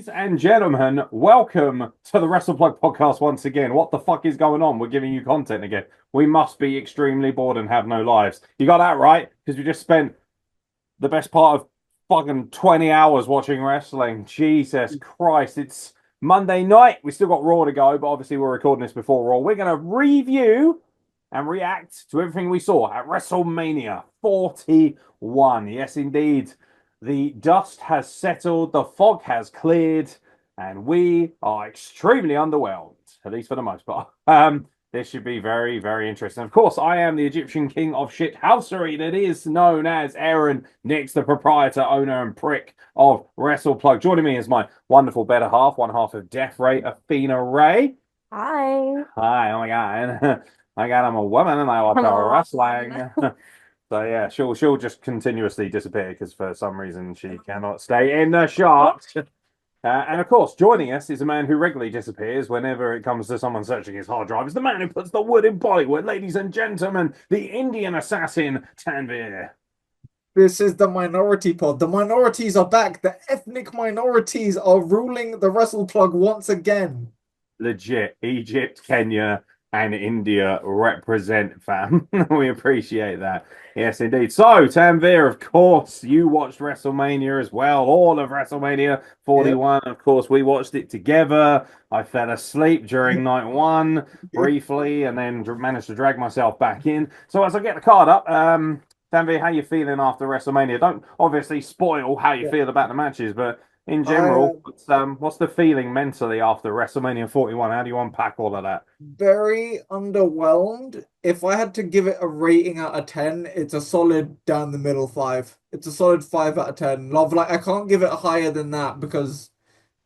Ladies and gentlemen, welcome to the WrestlePlug podcast once again. What the fuck is going on? We're giving you content again. We must be extremely bored and have no lives. You got that right? Because we just spent the best part of fucking 20 hours watching wrestling. Jesus Christ. It's Monday night. We still got Raw to go, but obviously we're recording this before Raw. We're going to review and react to everything we saw at WrestleMania 41. Yes, indeed. The dust has settled, the fog has cleared, and we are extremely underwhelmed, at least for the most part. This should be very, very interesting. Of course, I am the Egyptian king of shithousery that is known as Aaron Nix, the proprietor, owner, and prick of WrestlePlug. Joining me is my wonderful better half, one half of Death Ray, Athena Ray. Hi. Hi, oh my god. My god, I'm a woman and I watch our wrestling. So yeah, she'll just continuously disappear because for some reason she cannot stay in the shot. And of course, joining us is a man who regularly disappears whenever it comes to someone searching his hard drive. It's the man who puts the wood in Bollywood, ladies and gentlemen, the Indian assassin Tanvir. This is the minority pod. The minorities are back. The ethnic minorities are ruling the WrestlePlug once again. Legit, Egypt, Kenya, and India represent, fam. We appreciate that. Yes, indeed. So, Tanvir, of course, you watched WrestleMania as well, all of WrestleMania 41. Yep. Of course, we watched it together. I fell asleep during night one briefly and then managed to drag myself back in. So, as I get the card up, Tanvir, how you feeling after WrestleMania? Don't obviously spoil how you feel about the matches, but in general, what's the feeling mentally after WrestleMania 41? How do you unpack all of that? Very underwhelmed. If I had to give it a rating out of 10, it's a solid down the middle 5. It's a solid 5 out of 10. Love, like I can't give it higher than that because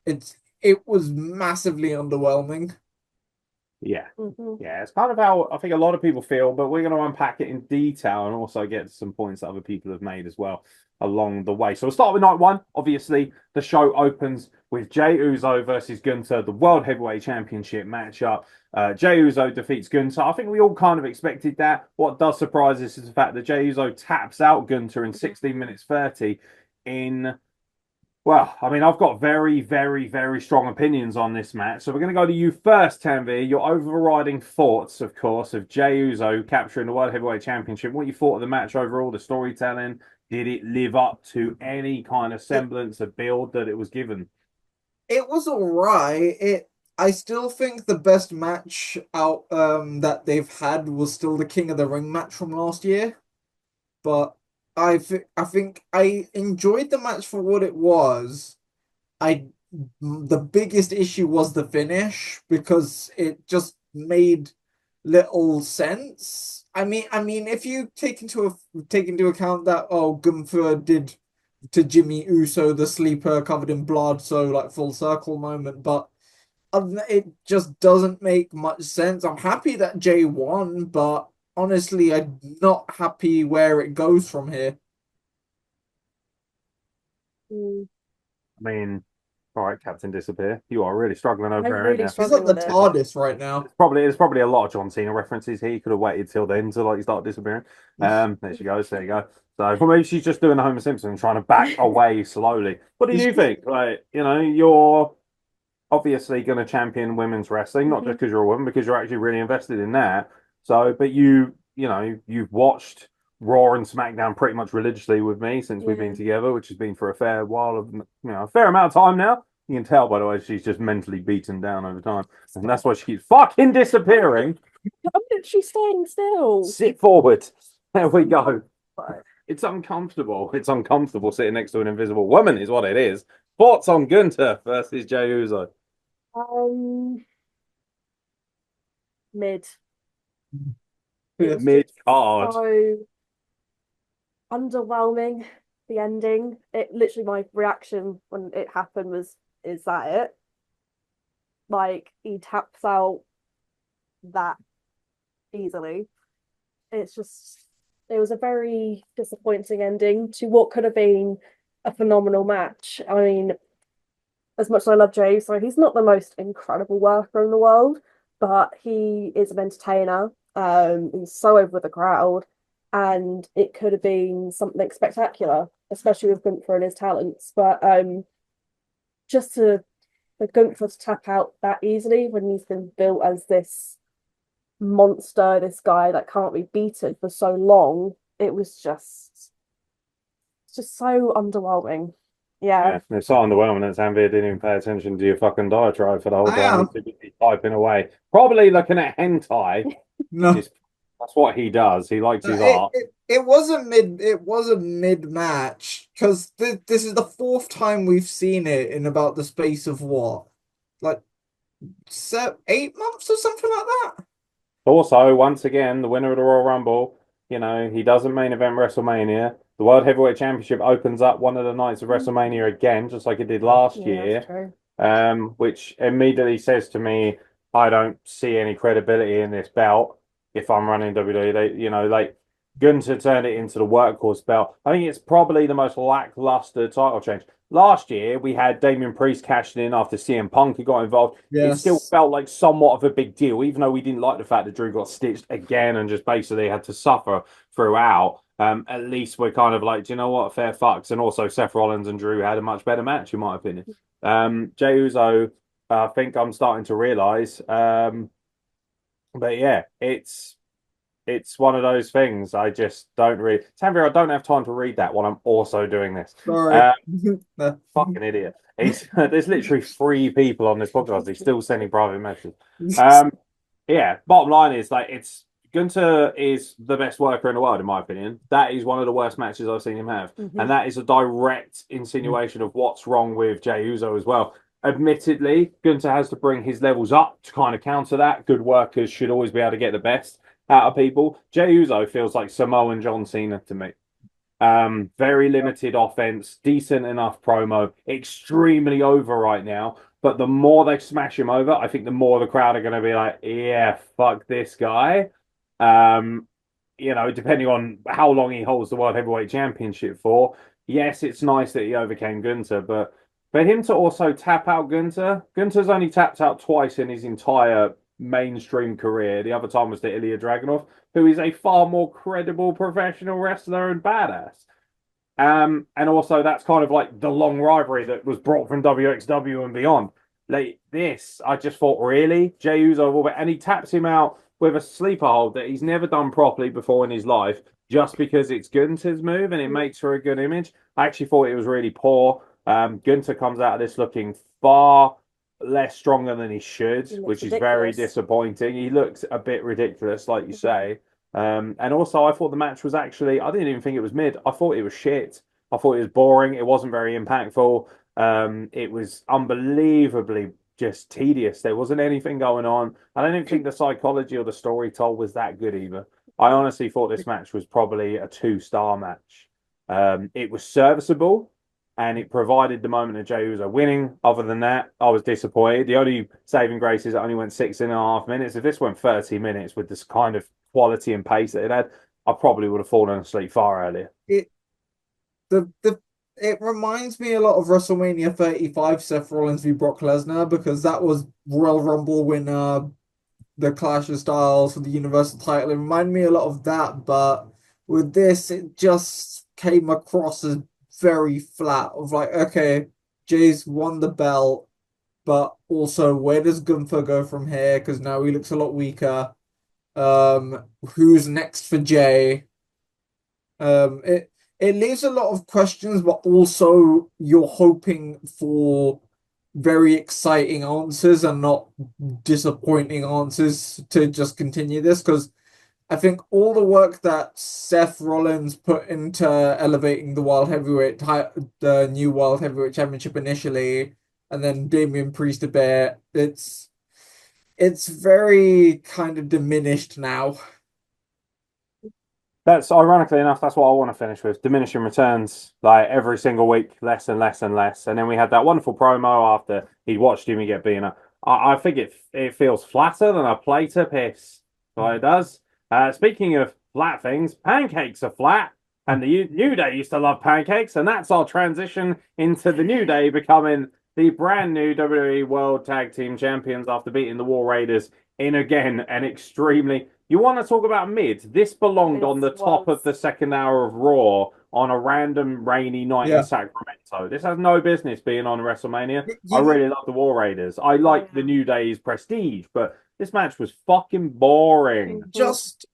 it was massively underwhelming. Yeah. Yeah, it's kind of how I think a lot of people feel, but we're going to unpack it in detail and also get some points that other people have made as well along the way. So we'll start with night one. Obviously, the show opens with Jey Uso versus Gunther, the World Heavyweight Championship matchup. Jey Uso defeats Gunther. I think we all kind of expected that. What does surprise us is the fact that Jey Uso taps out Gunther in 16 minutes 30 in... Well, I mean, I've got very, very, very strong opinions on this match. So we're going to go to you first, Tanvir. Your overriding thoughts, of course, of Jey Uso capturing the World Heavyweight Championship. What you thought of the match overall, the storytelling. Did it live up to any kind of semblance of build that it was given? It was all right. I still think the best match out that they've had was still the King of the Ring match from last year. But I think I enjoyed the match for what it was. The biggest issue was the finish because it just made little sense. I mean, if you take into account that Gunther did to Jimmy Uso the sleeper covered in blood, so like full circle moment, but it just doesn't make much sense. I'm happy that Jey won, but honestly, I'm not happy where it goes from here. I mean, all right, Captain Disappear. You are really struggling over I'm there, really aren't He's like struggling the with it. TARDIS right now. There's probably a lot of John Cena references here. You could have waited till then to like start disappearing. There she goes. There you go. So well, maybe she's just doing a Homer Simpson trying to back away slowly. What do you think? Like, you're obviously going to champion women's wrestling, not just because you're a woman, because you're actually really invested in that. So, but you've watched Raw and SmackDown pretty much religiously with me since we've been together, which has been for a fair while of, a fair amount of time now. You can tell, by the way, she's just mentally beaten down over time. And that's why she keeps fucking disappearing. I'm literally staying still. Sit forward. There we go. It's uncomfortable. It's uncomfortable sitting next to an invisible woman, is what it is. Thoughts on Gunther versus Jey Uso? Mid. Mid card. So underwhelming. The ending. It literally my reaction when it happened was, "Is that it?" Like he taps out that easily. It was a very disappointing ending to what could have been a phenomenal match. I mean, as much as I love Jey, so he's not the most incredible worker in the world, but he is an entertainer. He's so over with the crowd, and it could have been something spectacular, especially with Gunther and his talents. But just to for Gunther to tap out that easily when he's been built as this monster, this guy that can't be beaten for so long. It was just so underwhelming. Yeah. Yeah, it's so underwhelming that Tanvir didn't even pay attention to your fucking diatribe for the whole I time. am. He's too busy typing away. Probably looking at hentai, which No. is that's what he does. He likes his It, art. it was a mid match because this is the fourth time we've seen it in about the space of what, like 8 months or something like that. Also, once again, the winner of the Royal Rumble, he doesn't main event WrestleMania. The World Heavyweight Championship opens up one of the nights of WrestleMania again, just like it did last Yeah, year. that's true. Which immediately says to me, I don't see any credibility in this belt if I'm running WWE. Like Gunther turned it into the workhorse belt. I think it's probably the most lackluster title change. Last year, we had Damian Priest cashing in after CM Punk had got involved. It still Yes. felt like somewhat of a big deal, even though we didn't like the fact that Drew got stitched again and just basically had to suffer throughout. At least we're kind of like, do you know what? Fair fucks. And also, Seth Rollins and Drew had a much better match, in my opinion. Jey Uso, I think I'm starting to realize. But yeah, it's one of those things. I just don't read. Tanvir, I don't have time to read that while I'm also doing this. Sorry. No. Fucking idiot. There's literally 3 people on this podcast. He's still sending private messages. Yeah, bottom line is like Gunther is the best worker in the world, in my opinion. That is one of the worst matches I've seen him have. And that is a direct insinuation of what's wrong with Jey Uso as well. Admittedly, Gunther has to bring his levels up to kind of counter that. Good workers should always be able to get the best out of people. Jey Uso feels like Samoan John Cena to me. Very limited offense, decent enough promo, extremely over right now. But the more they smash him over, I think the more the crowd are going to be like, yeah, fuck this guy. Depending on how long he holds the World Heavyweight Championship for. Yes, it's nice that he overcame Gunther, but for him to also tap out Gunther's only tapped out twice in his entire mainstream career. The other time was to Ilya Dragunov, who is a far more credible professional wrestler and badass. And also that's kind of like the long rivalry that was brought from WXW and beyond. Like this, I just thought, really? Jey Uso, and he taps him out with a sleeper hold that he's never done properly before in his life, just because it's Gunther's move and it makes for a good image. I actually thought it was really poor. Gunther comes out of this looking far less stronger than he should, which is very disappointing. He looks a bit ridiculous, like you say. And also, I thought the match was actually, I didn't even think it was mid. I thought it was shit. I thought it was boring. It wasn't very impactful. It was unbelievably just tedious. There wasn't anything going on. I don't even think the psychology or the story told was that good either. I honestly thought this match was probably a 2-star match. It was serviceable and it provided the moment of Jey Uso winning. Other than that, I was disappointed. The only saving grace is it only went 6.5 minutes. If this went 30 minutes with this kind of quality and pace that it had, I probably would have fallen asleep far earlier. It reminds me a lot of WrestleMania 35, Seth Rollins v Brock Lesnar, because that was Royal Rumble winner, the Clash of Styles for the Universal title. It reminded me a lot of that, but with this, it just came across as very flat. Of like, okay, Jay's won the belt, but also where does Gunther go from here? Because now he looks a lot weaker. Who's next for Jay? It leaves a lot of questions, but also you're hoping for very exciting answers and not disappointing answers to just continue this. Because I think all the work that Seth Rollins put into elevating the new World Heavyweight Championship initially, and then Damian Priest a bit, it's very kind of diminished now. That's ironically enough, that's what I want to finish with. Diminishing returns, like every single week, less and less and less. And then we had that wonderful promo after he watched Jimmy get beaten up. I think it feels flatter than a plate of piss. So it does. Speaking of flat things, pancakes are flat. And the New Day used to love pancakes. And that's our transition into the New Day becoming the brand new WWE World Tag Team Champions after beating the War Raiders in again an extremely. You want to talk about mid? This belonged on the top of the second hour of Raw on a random rainy night in Sacramento. This has no business being on WrestleMania. I really love the War Raiders. I like the New Day's prestige, but this match was fucking boring. Just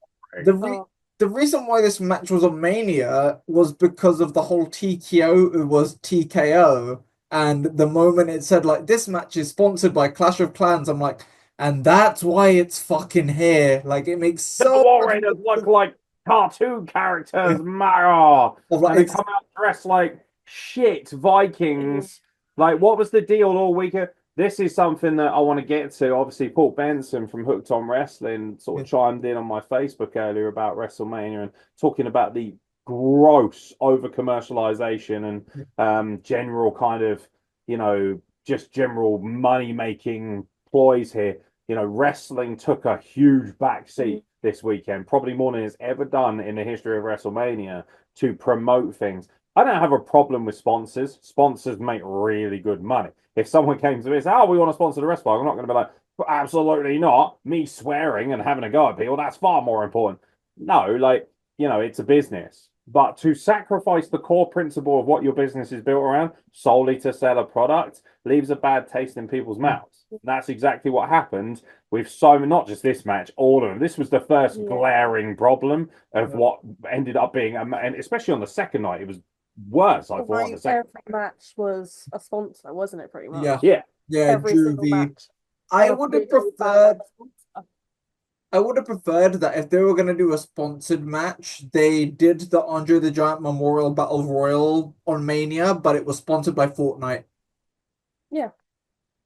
the reason why this match was on Mania was because of the whole TKO was TKO. And the moment it said like this match is sponsored by Clash of Clans, I'm like, and that's why it's fucking here. Like it makes The so War Raiders look like cartoon characters, Mara. like, And they come out dressed like shit Vikings. Like, what was the deal all weekend? This is something that I want to get to. Obviously, Paul Benson from Hooked on Wrestling sort of chimed in on my Facebook earlier about WrestleMania and talking about the gross over commercialization and general kind of, just general money making ploys here. Wrestling took a huge backseat this weekend, probably more than it's ever done in the history of WrestleMania to promote things. I don't have a problem with sponsors. Sponsors make really good money. If someone came to me and said, we want to sponsor the wrestler, I'm not going to be like, absolutely not. Me swearing and having a go at people, that's far more important. No, it's a business. But to sacrifice the core principle of what your business is built around solely to sell a product leaves a bad taste in people's mouths. That's exactly what happened with not just this match, all of them. This was the first glaring problem of what ended up being, and especially on the second night, it was worse. I thought on the second every match was a sponsor, wasn't it? Pretty much. Yeah. Every single match. I would have preferred. I would have preferred that if they were going to do a sponsored match, they did the Andre the Giant Memorial Battle Royal on Mania, but it was sponsored by Fortnite. Yeah.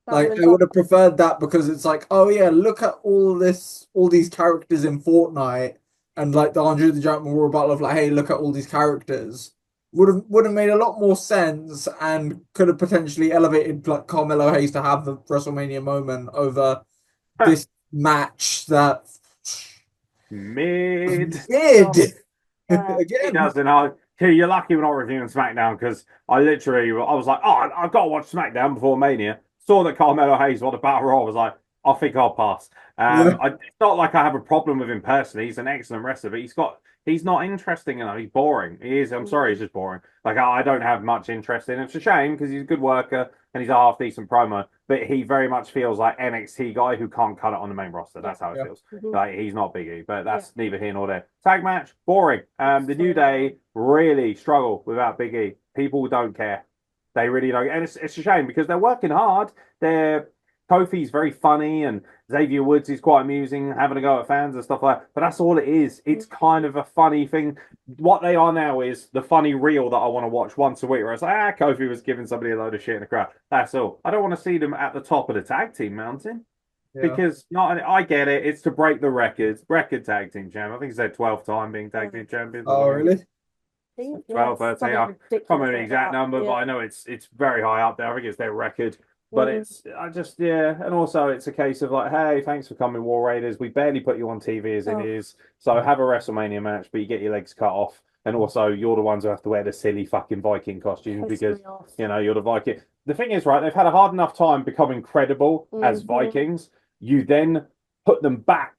Like I would have preferred that because it's like, oh yeah, look at all these characters in Fortnite, and like the Andre the Giant Memorial Battle of like, hey, look at all these characters. Would have made a lot more sense and could have potentially elevated like Carmelo Hayes to have the WrestleMania moment over this match that mid. Again. He doesn't. You're lucky we're not reviewing SmackDown because I was like, I've got to watch SmackDown before Mania. Saw that Carmelo Hayes won the Battle Royal. I was like, I think I'll pass. It's not like I have a problem with him personally. He's an excellent wrestler, but he's not interesting enough. He's boring. He is. I'm sorry, he's just boring. Like I don't have much interest in him. It's a shame because he's a good worker and he's a half decent promo. But he very much feels like NXT guy who can't cut it on the main roster. That's how it feels. Like he's not Big E, but that's neither here nor there. Tag match, boring. The New Day really struggle without Big E. People don't care. They really don't, and it's a shame because they're working hard. Kofi's very funny, and Xavier Woods is quite amusing, having a go at fans and stuff like that. But that's all it is. It's kind of a funny thing. What they are now is the funny reel that I want to watch once a week, where it's like, Kofi was giving somebody a load of shit in the crowd. That's all. I don't want to see them at the top of the tag team mountain. Because I get it. It's to break the record tag team champ. I think it's their 12th time being tag team champions. Oh, really? 12, 13. I can't remember the exact number, but I know it's very high up there. I think it's their record. But and also it's a case of like, hey, thanks for coming, War Raiders. We barely put you on TV as it is. So have a WrestleMania match, but you get your legs cut off. And also you're the ones who have to wear the silly fucking Viking costume because, you're the Viking. The thing is, right, they've had a hard enough time becoming credible as Vikings. You then put them back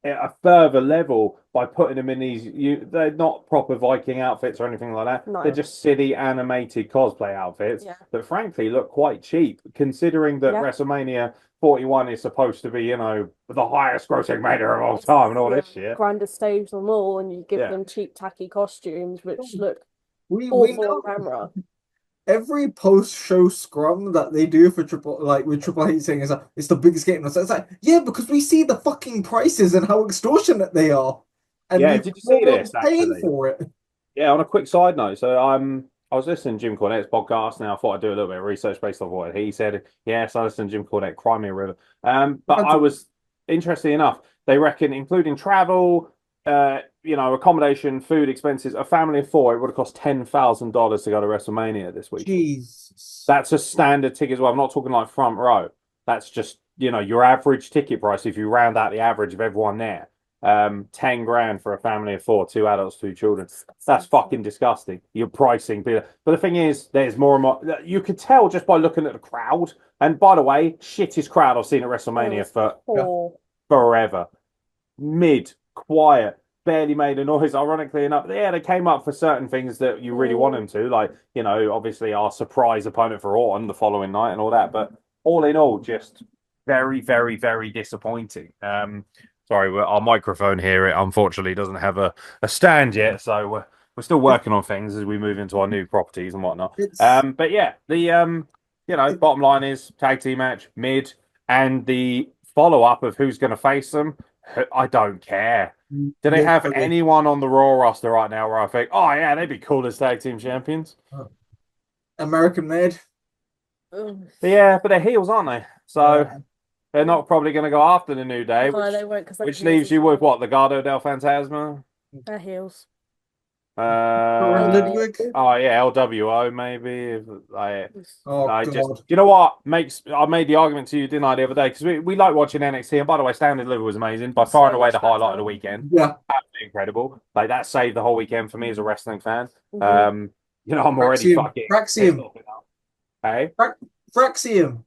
at a further level by putting them in they're not proper Viking outfits or anything like that. They're just silly animated cosplay outfits that frankly look quite cheap considering that WrestleMania 41 is supposed to be, the highest grossing Mania of all time and all this shit. Grandest stage on all, and you give them cheap tacky costumes which look we awful know. on camera. Every post-show scrum that they do for Triple H saying it's the biggest game. So it's like, because we see the fucking prices and how extortionate they are. And did you see this paying actually? For it. Yeah, on a quick side note, so I was listening to Jim Cornette's podcast, and I thought I'd do a little bit of research based on what he said. Yes, I listened to Jim Cornette, Cry Me a River. But I was, interestingly enough, they reckon, including travel, accommodation, food expenses, a family of four, it would have cost $10,000 to go to WrestleMania this week. Jesus. That's a standard ticket as well. I'm not talking like front row. That's just, your average ticket price if you round out the average of everyone there. 10 grand for a family of four, 2 adults, 2 children. That's fucking disgusting. You're pricing, but the thing is, there's more and more. You could tell just by looking at the crowd. And by the way, shittest crowd I've seen at WrestleMania for forever. Mid, quiet. barely made a noise, ironically enough. Yeah, they came up for certain things that you really want them to, like, obviously our surprise opponent for Orton the following night and all that. But all in all, just very, very, very disappointing. Sorry, our microphone here, it unfortunately doesn't have a stand yet, so we're still working on things as we move into our new properties and whatnot. It's But yeah, the bottom line is tag team match, mid, and the follow-up of who's going to face them, I don't care. Do they have literally anyone on the Raw roster right now where I think, oh yeah, they'd be cool as tag team champions? American made. Ugh. Yeah, but they're heels, aren't they? So Yeah. they're not probably going to go after the New Day, No, they won't, 'cause they're which heels leaves as you with well. what? Legado del Fantasma? They're heels. Corinne Ludwig. Oh yeah, LWO maybe. Oh I just, God. you know what makes I made the argument to you, didn't I, the other day? Because we like watching NXT, and by the way, Stand and Deliver was amazing, by far and So away much the highlight of better. the weekend. Yeah. Absolutely incredible. Like that saved the whole weekend for me as a wrestling fan. Mhm. I'm already Fraxium. fucking Fraxium. pissed off now. Hey, Fraxium.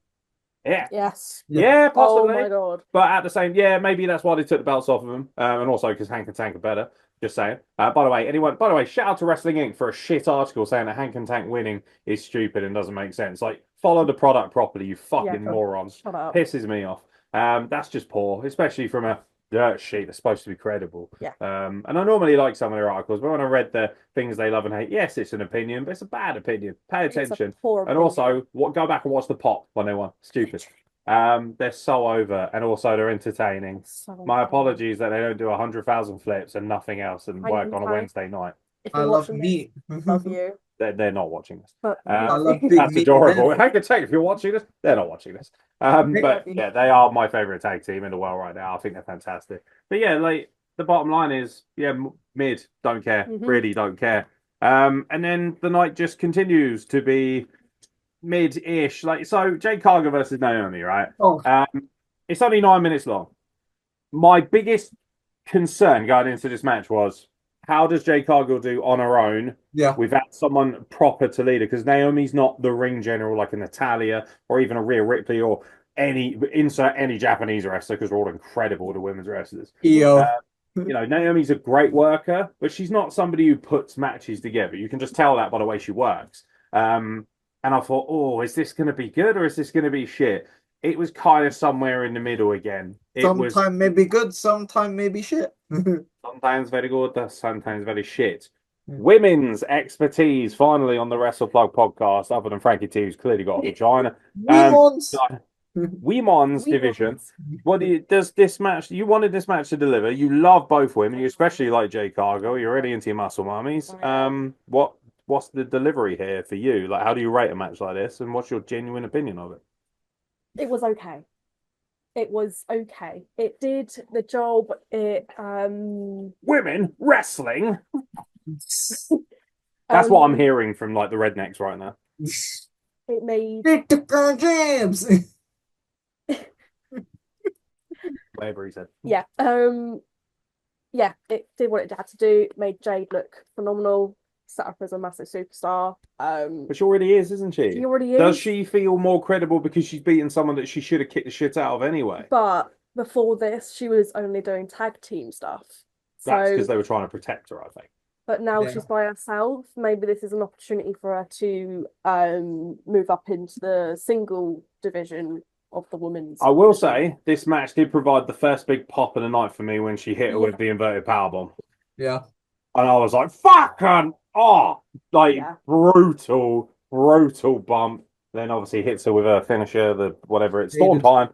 yeah. Yes. Yeah, Oh possibly. my God. But at the same, yeah, maybe that's why they took the belts off of them, and also because Hank and Tank are better. Just saying. By the way, shout out to Wrestling Inc. for a shit article saying that Hank and Tank winning is stupid and doesn't make sense. Like, follow the product properly, you fucking morons. Shut up. Pisses me off. That's just poor, especially from a dirt sheet that's supposed to be credible. Yeah. And I normally like some of their articles, but when I read the things they love and hate, yes, it's an opinion, but it's a bad opinion. Pay attention. Poor And also, go back and watch the pop when they won. Stupid. They're so over, and also they're entertaining. My apologies that they don't do 100,000 flips and nothing else and work on a Wednesday night. If I you're love watching meat. this, love you. They're not watching this. But I love big That's meat. adorable. men. I can take if you're watching this. They're not watching this. But yeah, they are my favorite tag team in the world right now. I think they're fantastic. But yeah, like the bottom line is, yeah, mid, don't care, really don't care. And then the night just continues to be mid-ish. Like so, Jade Cargill versus Naomi, right? Oh, It's only 9 minutes long. My biggest concern going into this match was how does Jade Cargill do on her own yeah. without someone proper to lead her? Because Naomi's not the ring general like a Natalia or even a Rhea Ripley or any Japanese wrestler, because they're all incredible, the women's wrestlers. EO. Naomi's a great worker, but she's not somebody who puts matches together. You can just tell that by the way she works. And I thought, oh, is this going to be good or is this going to be shit? It was kind of somewhere in the middle again. Sometimes maybe good, sometimes maybe shit. Sometimes very good, sometimes very shit. Women's expertise finally on the WrestlePlug podcast, other than Frankie T, who's clearly got a vagina. Women's division. What does this match? You wanted this match to deliver. You love both women. You especially like Jade Cargill. You're really into your muscle mummies. What's the delivery here for you? Like, how do you rate a match like this? And what's your genuine opinion of it? It was okay. It was okay. It did the job. Women wrestling. That's what I'm hearing from like the rednecks right now. It made jams. Whatever he said. Yeah. Yeah, it did what it had to do. It made Jade look phenomenal, set up as a massive superstar. But she already is, isn't she? She already is. Does she feel more credible because she's beaten someone that she should have kicked the shit out of anyway? But before this, she was only doing tag team stuff. That's because they were trying to protect her, I think. But now she's by herself. Maybe this is an opportunity for her to move up into the single division of the women's. I will say this match did provide the first big pop of the night for me when she hit her with the inverted powerbomb. Yeah. And I was like, fucking brutal bump. Then obviously hits her with her finisher, whatever it's Storm Time.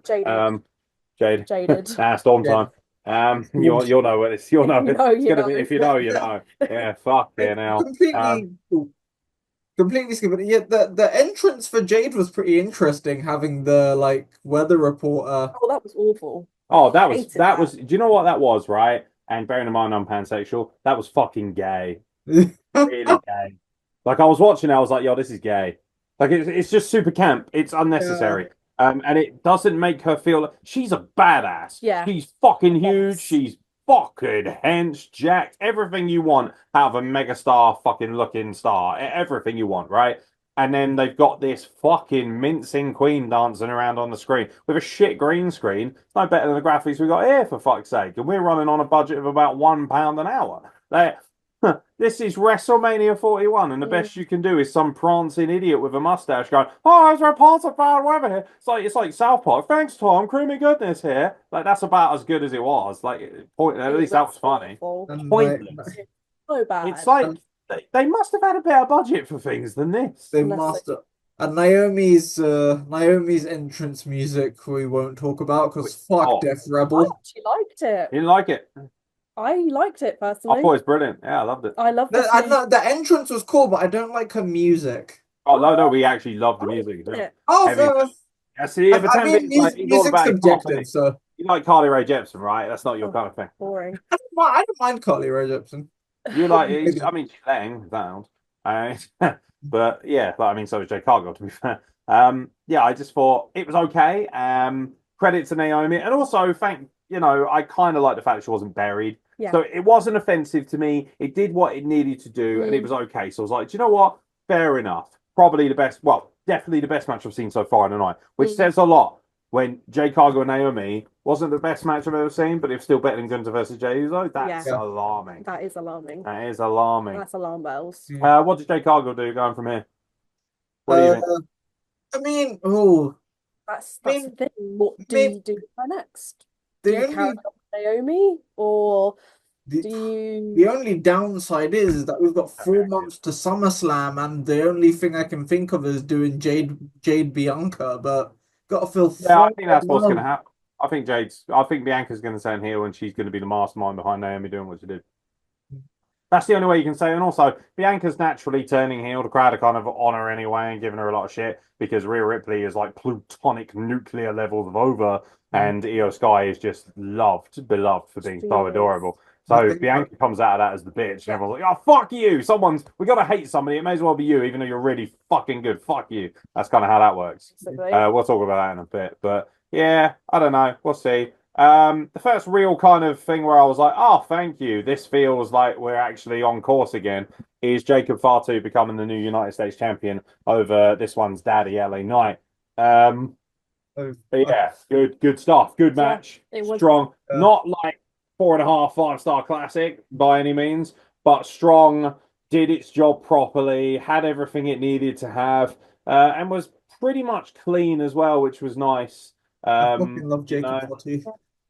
Jaded. Storm Time. You'll know what it's. You'll know. It's gonna be if you know, you know. Yeah, fucking hell. Completely skip it. Yeah, the entrance for Jade was pretty interesting, having the weather reporter. Oh, that was awful. Oh, that was. Do you know what that was, right? And bearing in mind I'm pansexual, that was fucking gay. Really gay. Like I was watching, I was like, yo, this is gay. Like it's just super camp. It's unnecessary. And it doesn't make her feel she's a badass. Yeah. She's fucking huge. She's fucking hench, jacked, everything you want out of a megastar fucking looking star. Everything you want, right? And then they've got this fucking mincing queen dancing around on the screen with a shit green screen. It's no better than the graphics we got here, for fuck's sake. And we're running on a budget of about £1 an hour. This is WrestleMania 41, and the best you can do is some prancing idiot with a mustache going, "Oh, there's reports of bad weather here." It's like South Park. Thanks, Tom. Creamy goodness here. Like that's about as good as it was. Like at least that was funny. And Pointless. So bad. It's like they must have had a better budget for things than this. they Unless must have. And Naomi's entrance music we won't talk about because fuck Oh. Death I Rebel. actually liked it. You didn't like it? I liked it I personally. thought it was brilliant. Yeah, I loved it. I love this I new- know the entrance was cool, but I don't like her music. Oh no, we actually loved the music. Yeah. Oh, Heavy. fair. Yeah, see, but I mean, he's all music's about his subjective, comedy. so You like Carly Rae Jepsen, right? That's not your kind of thing. Boring. I don't mind Carly Rae Jepsen. You like, I mean, she's letting down. But yeah, but I mean, so is Jay Cargill, to be fair. Yeah, I just thought it was okay. Credit to Naomi, and also I kind of like the fact that she wasn't buried. Yeah. So it wasn't offensive to me. It did what it needed to do, and it was okay. So I was like, do you know what? Fair enough. Probably the best. Well, definitely the best match I've seen so far in the night, which says a lot. When Jay Cargill and Naomi wasn't the best match I've ever seen, but it's still better than Gunther versus Jey Uso. That's Yeah. alarming. That is alarming. That is alarming. That's alarm bells. What did Jay Cargill do going from here? What do you think? I mean, oh, That's I mean, the thing. What do maybe- you do for next? Do the you only carry on Naomi, or do the, you? the only downside is that we've got 4 months to SummerSlam, and the only thing I can think of is doing Jade Bianca, but gotta feel. Yeah, I think that's what's going to happen. I think Bianca's going to turn heel, and she's going to be the mastermind behind Naomi doing what she did. That's the only way you can say. And also, Bianca's naturally turning heel. The crowd are kind of on her anyway and giving her a lot of shit because Rhea Ripley is like plutonic nuclear levels of over, and Io Sky is just beloved for being so adorable. So Bianca comes out of that as the bitch, and everyone's like, "Oh, fuck you! We gotta hate somebody. It may as well be you, even though you're really fucking good. Fuck you." That's kind of how that works. We'll talk about that in a bit, but yeah, I don't know. We'll see. The first real kind of thing where I was like, "Oh, thank you. This feels like we're actually on course again." Is Jacob Fatu becoming the new United States champion over this one's daddy, LA Knight? But yeah, good stuff. Good match. It was strong. Not like 4.5, 5-star classic by any means, but strong. Did its job properly. Had everything it needed to have, and was pretty much clean as well, which was nice. I fucking love Jacob Fatu.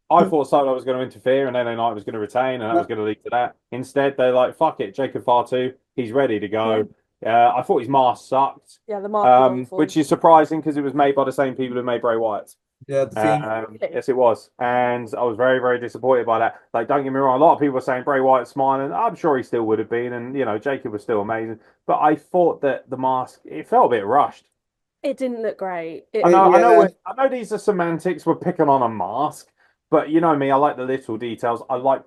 I thought Solo was going to interfere and LA Knight was going to retain, and that was going to lead to that. Instead, they're like, "Fuck it, Jacob Fatu. He's ready to go." I thought his mask sucked. Yeah, the mask was awful. Which is surprising because it was made by the same people who made Bray Wyatt. Yeah, the Fiend. Yes, it was, and I was very, very disappointed by that. Like, don't get me wrong, a lot of people were saying Bray Wyatt's smiling. I'm sure he still would have been, and Jacob was still amazing. But I thought that the mask, it felt a bit rushed. It didn't look great. I know these are semantics. We're picking on a mask, but you know me, I like the little details. I like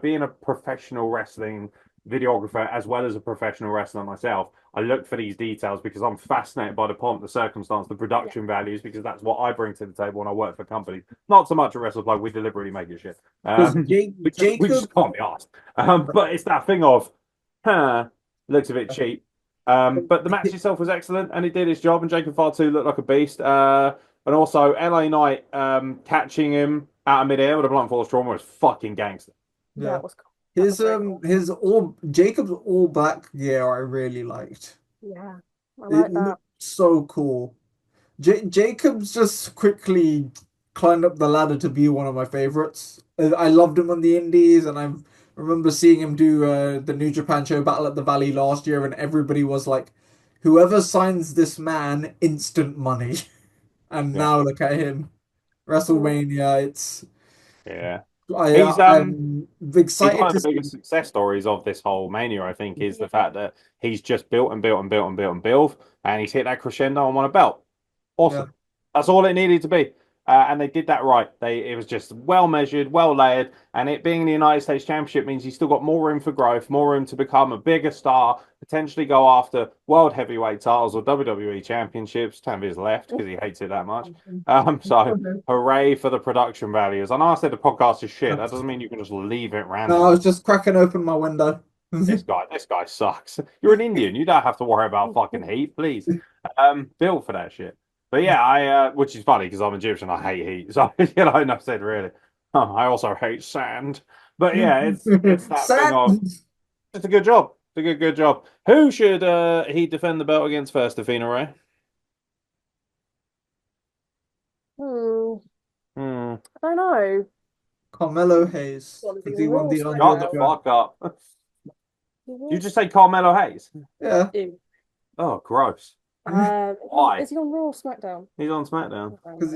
being a professional wrestling videographer as well as a professional wrestler myself. I look for these details because I'm fascinated by the pomp, the circumstance, the production values, because that's what I bring to the table when I work for companies. Not so much a WrestlePlug, we deliberately make it shit. We just can't be asked. But it's that thing of, looks a bit cheap. But the match itself was excellent, and it did its job, and Jacob Fatu looked like a beast. And also, LA Knight catching him out of midair with a blunt force trauma was fucking gangster. Yeah, it was cool. Jacob's all black gear I really liked. Yeah, I like that. Looked so cool. Jacob's just quickly climbed up the ladder to be one of my favorites. I loved him on the Indies, and I remember seeing him do the New Japan show Battle at the Valley last year, and everybody was like, "Whoever signs this man, instant money." And now look at him, WrestleMania. It's I'm excited. He's one of the biggest success stories of this whole Mania, I think, is the fact that he's just built and built and built and built and built, and he's hit that crescendo and won a belt. Awesome. That's all it needed to be. And they did that right. It was just well measured, well layered, and it being the United States Championship means he's still got more room for growth, more room to become a bigger star, potentially go after World Heavyweight titles or WWE Championships. Tanvir's left because he hates it that much. So hooray for the production values. I know I said the podcast is shit. That doesn't mean you can just leave it random. No, I was just cracking open my window. This guy sucks. You're an Indian. You don't have to worry about fucking heat, please. Built for that shit. But yeah, which is funny because I'm Egyptian. I hate heat. So enough said really. I also hate sand. But yeah, it's that thing Sad. of it's a good job. It's a good job. Who should he defend the belt against first, Athena Ray? Hmm. Hmm. I don't know. Carmelo Hayes, What, is he because on he won Raw or the Shut Andre the SmackDown? Giant. fuck up. Did you just say Carmelo Hayes? Yeah, Ew. Oh, gross. Why? Is he on Raw or SmackDown? He's on SmackDown. I don't because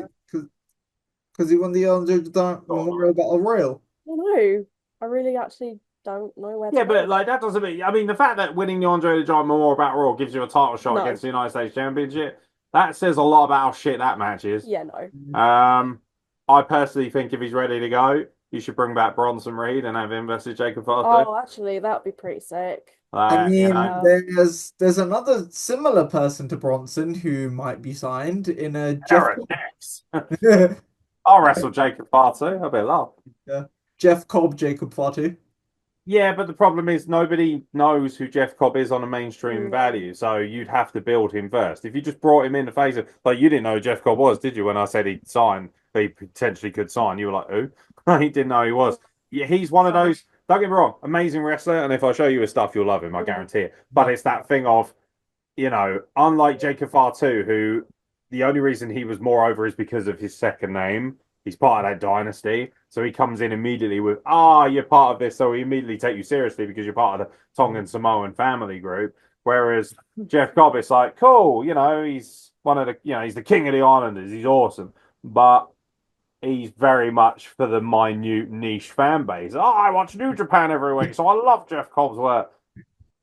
know. he won the Andre Giant Oh, Memorial Battle Royal. I don't know. I really actually don't know where to yeah, go but with like it. that doesn't mean. I mean, the fact that winning the Andre the Giant Memorial Battle Royal gives you a title shot No. against the United States Championship, that says a lot about how shit that match is. Yeah, no. I personally think if he's ready to go, you should bring back Bronson Reed and have him versus Jacob Fatu. Oh, actually, that would be pretty sick. I mean, Yeah. there's another similar person to Bronson who might be signed in a Jeff. Aaron Nix. I'll wrestle Jacob Fatu. I'll be love. Yeah, Jeff Cobb, Jacob Fatu. Yeah, but the problem is nobody knows who Jeff Cobb is on a mainstream No. value, so you'd have to build him first. If you just brought him in the phase of like you didn't know who Jeff Cobb was, did you? When I said he'd sign, he potentially could sign, you were like, who? He didn't know he was. Yeah, he's one of those. Don't get me wrong, amazing wrestler, and if I show you his stuff, you'll love him. I guarantee it. But it's that thing of, unlike Jacob Fatu, who the only reason he was more over is because of his second name. He's part of that dynasty. So he comes in immediately with, you're part of this. So we immediately take you seriously because you're part of the Tongan Samoan family group. Whereas Jeff Cobb, it's like, cool, he's one of the, he's the king of the islanders. He's awesome. But he's very much for the minute niche fan base. I watch New Japan every week. So I love Jeff Cobb's work.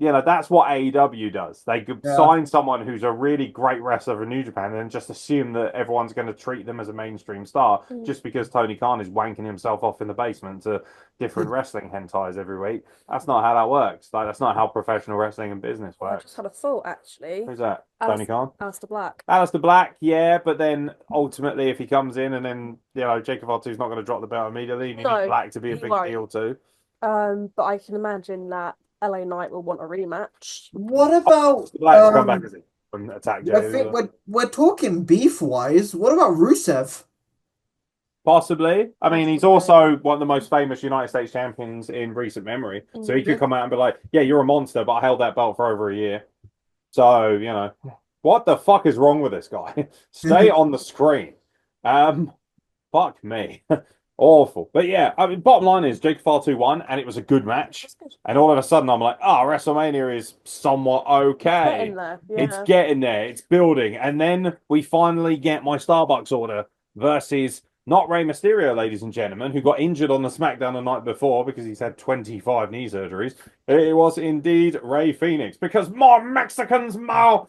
That's what AEW does. They could Yeah. sign someone who's a really great wrestler for New Japan and then just assume that everyone's going to treat them as a mainstream star just because Tony Khan is wanking himself off in the basement to different wrestling hentais every week. That's not how that works. Like, that's not how professional wrestling and business I works. just had a thought, actually. Who's that? Tony Khan? Aleister Black. Aleister Black, yeah, but then ultimately, if he comes in and then, Jacob Fatu's not going to drop the belt immediately, you No, need Black to be a he big won't. deal too. But I can imagine that LA Knight will want a rematch. What about Black's come back as he and attack Jey. I think we're talking beef wise. What about Rusev? Possibly. I mean, he's also one of the most famous United States champions in recent memory. So he could come out and be like, yeah, you're a monster, but I held that belt for over a year. So, what the fuck is wrong with this guy? Stay on the screen. Fuck me. Awful. But yeah, I mean, bottom line is Jake Fatu won, and it was a good match. And all of a sudden, I'm like, WrestleMania is somewhat okay. Getting there, yeah. It's getting there. It's building. And then we finally get my Starbucks order versus not Rey Mysterio, ladies and gentlemen, who got injured on the SmackDown the night before because he's had 25 knee surgeries. It was indeed Rey Fenix because more Mexicans, more.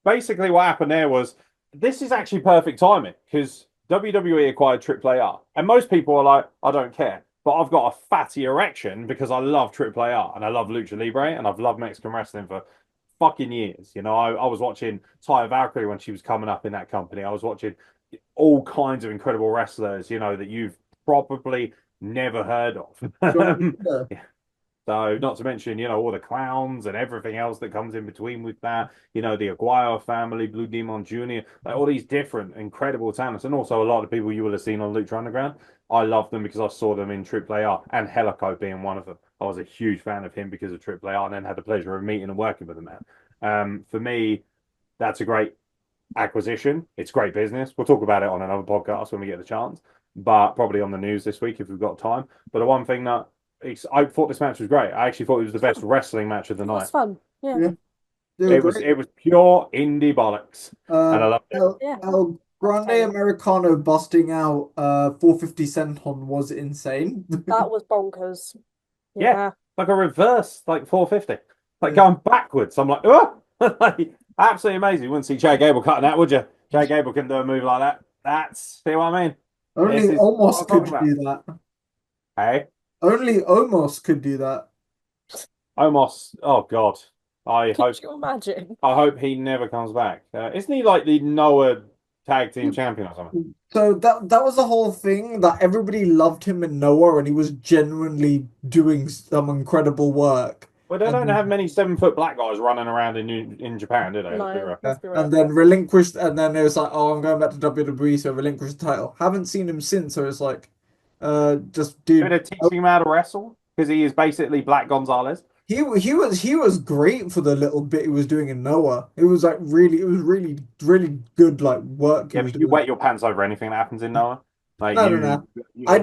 Basically, what happened there was this is actually perfect timing because WWE acquired AAA, and most people are like, I don't care, but I've got a fatty erection because I love AAA and I love Lucha Libre and I've loved Mexican wrestling for fucking years. I was watching Taya Valkyrie when she was coming up in that company. I was watching all kinds of incredible wrestlers, that you've probably never heard of. So, not to mention, all the clowns and everything else that comes in between with that, the Aguayo family, Blue Demon Jr., like all these different incredible talents, and also a lot of people you will have seen on Lucha Underground. I love them because I saw them in AAA, and Helico being one of them. I was a huge fan of him because of AAA, and then had the pleasure of meeting and working with him, man. For me, that's a great acquisition. It's great business. We'll talk about it on another podcast when we get the chance, but probably on the news this week if we've got time. But the one thing that I thought this match was great. I actually thought it was the best wrestling match of the night. It was fun. Yeah. It was pure indie bollocks. And I loved it. El Grande Americano busting out 450 Senton was insane. That was bonkers. Yeah. Like a reverse, like 450. Like going backwards. I'm like, oh! Like, absolutely amazing. You wouldn't see Chad Gable cutting that, would you? Chad Gable can do a move like that. See what I mean? Only Omos could do that. Hey? Only Omos could do that. Omos, oh God. Could you imagine? I hope he never comes back. Isn't he like the Noah tag team champion or something. So that was the whole thing, that everybody loved him in Noah and he was genuinely doing some incredible work. Well, they don't And have many 7 foot black guys running around in Japan, do they? Let's be No, real. let's be real. and then relinquished, and then it was like, oh, I'm going back to WWE, so relinquished the title. Haven't seen him since, so it's like, just Maybe dude. they're teaching him how to wrestle because he is basically Black Gonzalez. He was great for the little bit he was doing in Noah. It was really good like work he Yeah, was but you doing. wet your pants over anything that happens in Noah. Like No, no, no.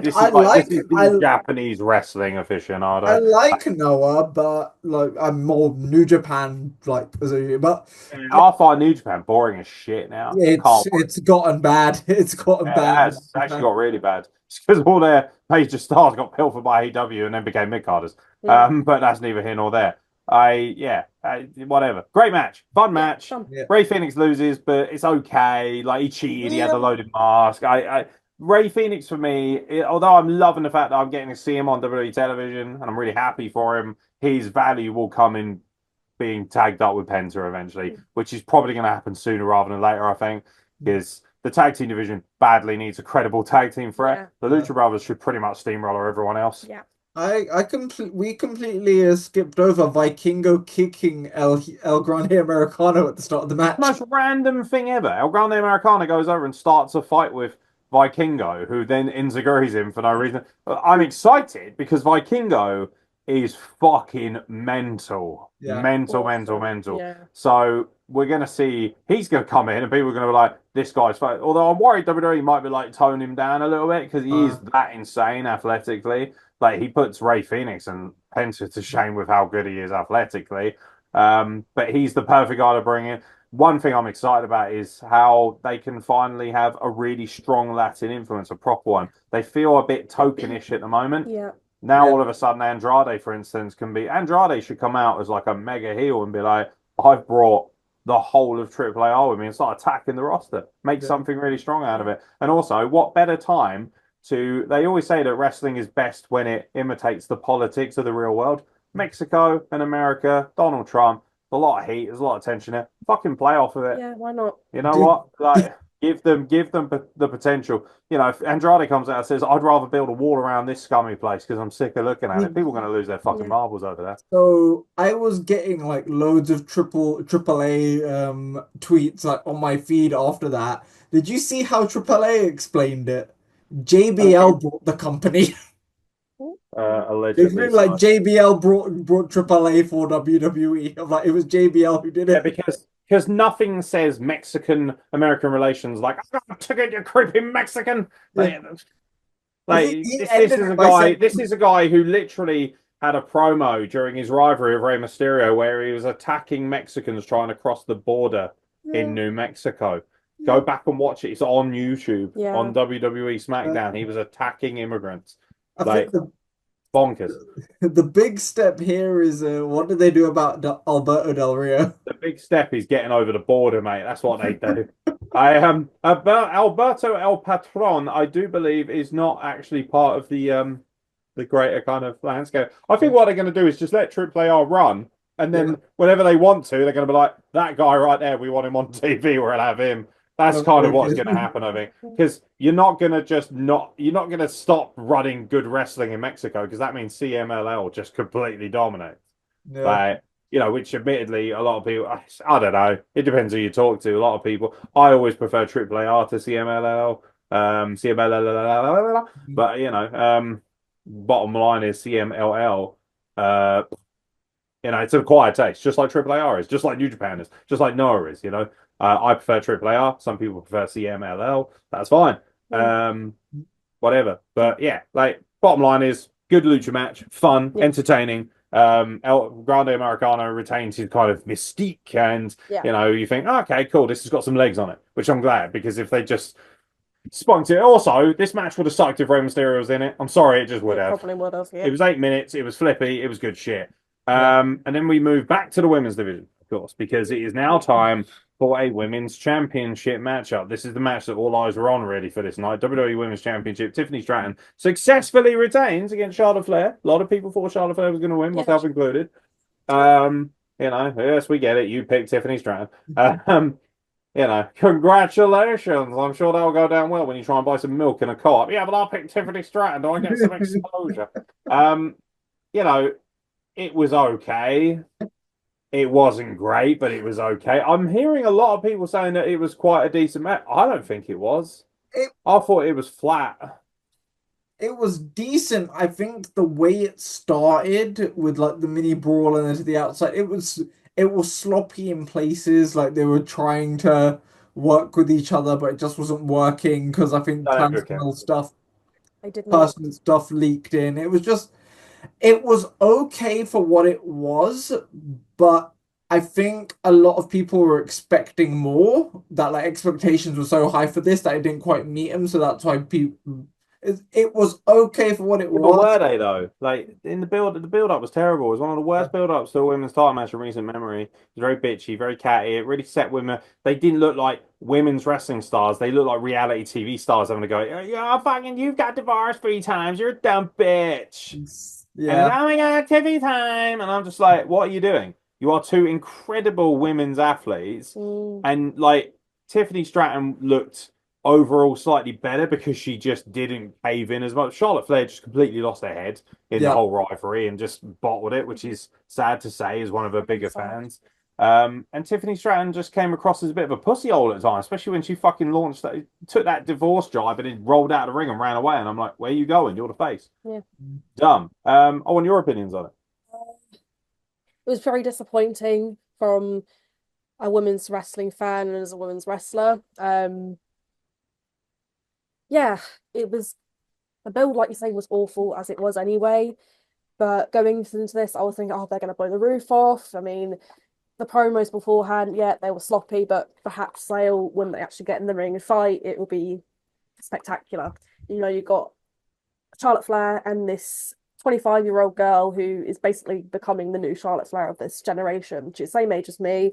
this I is like this like is I the Japanese wrestling I aficionado. like Noah, but like I'm more New Japan like as a but I find New Japan boring as shit now. it's Can't. it's gotten bad. It's gotten Yeah, it bad. has. It's actually got really bad. It's because all their major stars got pilfered by AEW and then became mid-carders. Yeah. But that's neither here nor there. Whatever. Great match. Fun Yeah, match. fun. Yeah. Ray Phoenix loses, but it's okay. Like, he cheated. He had the Yeah. loaded mask. Ray Phoenix for me, although I'm loving the fact that I'm getting to see him on WWE television and I'm really happy for him, his value will come in being tagged up with Penta eventually, which is probably going to happen sooner rather than later, I think, because the tag team division badly needs a credible tag team threat. Yeah. The Lucha Brothers should pretty much steamroller everyone else. Yeah. We completely skipped over Vikingo kicking El Grande Americano at the start of the match. Most random thing ever. El Grande Americano goes over and starts a fight with Vikingo, who then enziguris him for no reason. I'm excited because Vikingo is fucking mental. Yeah. Mental. Yeah. So we're going to see, he's going to come in and people are going to be like, this guy's fine. Although I'm worried WWE might be like tone him down a little bit because he is that insane athletically. Like, he puts Ray Phoenix and Penta to shame with how good he is athletically. But he's the perfect guy to bring in. One thing I'm excited about is how they can finally have a really strong Latin influence, a proper one. They feel a bit tokenish at the moment. Yeah. Now, Yeah. all of a sudden, Andrade, for instance, Andrade should come out as like a mega heel and be like, I've brought the whole of AAA with me and start attacking the roster. Make something really strong out of it. And also, what better time they always say that wrestling is best when it imitates the politics of the real world. Mexico and America, Donald Trump, a lot of heat, there's a lot of tension there. Fucking play off of it. Yeah, why not? You know Dude. what? Like, give them the potential. You know, if Andrade comes out and says, I'd rather build a wall around this scummy place because I'm sick of looking at it, people are going to lose their fucking marbles over there. So I was getting like loads of AAA tweets like on my feed after that. Did you see how AAA explained it? JBL bought the company. It's Allegedly. really like JBL brought AAA for WWE. I'm like, it was JBL who did Yeah, it. because nothing says Mexican American relations like, I'm gonna ticket you creepy Mexican. This is a guy who literally had a promo during his rivalry with Rey Mysterio where he was attacking Mexicans trying to cross the border in New Mexico. Go back and watch it. It's on YouTube, on WWE SmackDown. He was attacking immigrants. I think bonkers. The big step here is what did they do about Alberto Del Rio? The big step is getting over the border, mate. That's what they do. Alberto El Patron, I do believe, is not actually part of the greater kind of landscape. I think what they're going to do is just let AAA run, and then whenever they want to, they're going to be like, that guy right there, we want him on TV, we'll have him. That's kind of what's going to happen, I think, because you're not going to stop running good wrestling in Mexico because that means CMLL just completely dominates. Like, which admittedly a lot of people, I don't know, it depends who you talk to. A lot of people, I always prefer AAA to CMLL, CMLL, but bottom line is CMLL. It's a quiet taste, just like AAA is, just like New Japan is, just like Noah is. I prefer AAA. Some people prefer CMLL. That's fine. Whatever. But yeah, like, bottom line is good lucha match, fun, entertaining. El Grande Americano retains his kind of mystique, and you think, okay, cool, this has got some legs on it, which I'm glad, because if they just spunked it, also this match would have sucked if Rey Mysterio was in it. I'm sorry, it just would have. Probably would have. Yeah. It was 8 minutes. It was flippy. It was good shit. And then we move back to the women's division, of course, because it is now time for a women's championship matchup. This is the match that all eyes were on, really, for this night. WWE Women's Championship. Tiffany Stratton successfully retains against Charlotte Flair. A lot of people thought Charlotte Flair was going to win, myself included. Yes, we get it. You picked Tiffany Stratton. You know, congratulations. I'm sure that'll go down well when you try and buy some milk in a co-op. Yeah, but I'll pick Tiffany Stratton. Do I get some exposure? Um, you know, it was okay. It wasn't great, but it was okay. I'm hearing a lot of people saying that it was quite a decent match. I don't think it was. It I thought it was flat. it was decent. I think the way it started with like the mini brawl and then to the outside, it was sloppy in places. Like they were trying to work with each other, but it just wasn't working because I think Don't have good chemistry. I did not. personal stuff leaked in. It was okay for what it was, but I think a lot of people were expecting more. That like expectations were so high for this that it didn't quite meet them. So that's why people. It was okay for what it Yeah, but was. were they though? Like in the build up was terrible. It was one of the worst build ups to a women's title match in recent memory. It was very bitchy, very catty. It really set women. They didn't look like women's wrestling stars. They looked like reality TV stars having to go, yeah, fucking, you've got divorced 3 times. You're a dumb bitch. And Yeah, oh my God, TV time. And I'm just like, what are you doing? You are two incredible women's athletes. Mm, And like Tiffany Stratton looked overall slightly better because she just didn't cave in as much. Charlotte Flair just completely lost her head in the yeah. whole rivalry and just bottled it, which is sad to say as one of her very bigger sad. fans. And Tiffany Stratton just came across as a bit of a pussy hole at the time, especially when she fucking launched that, took that divorce jibe and then rolled out of the ring and ran away. And I'm like, where are you going? You're the face. Yeah. Dumb. I want your opinions on it. It was very disappointing from a women's wrestling fan and as a women's wrestler. Yeah, it was the build, like you say, was awful as it was anyway. But going into this, I was thinking, oh, they're going to blow the roof off. I mean, the promos beforehand, yeah, they were sloppy, but perhaps they'll, when they actually get in the ring and fight, it will be spectacular. You got Charlotte Flair and this 25-year-old girl who is basically becoming the new Charlotte Flair of this generation. She's the same age as me.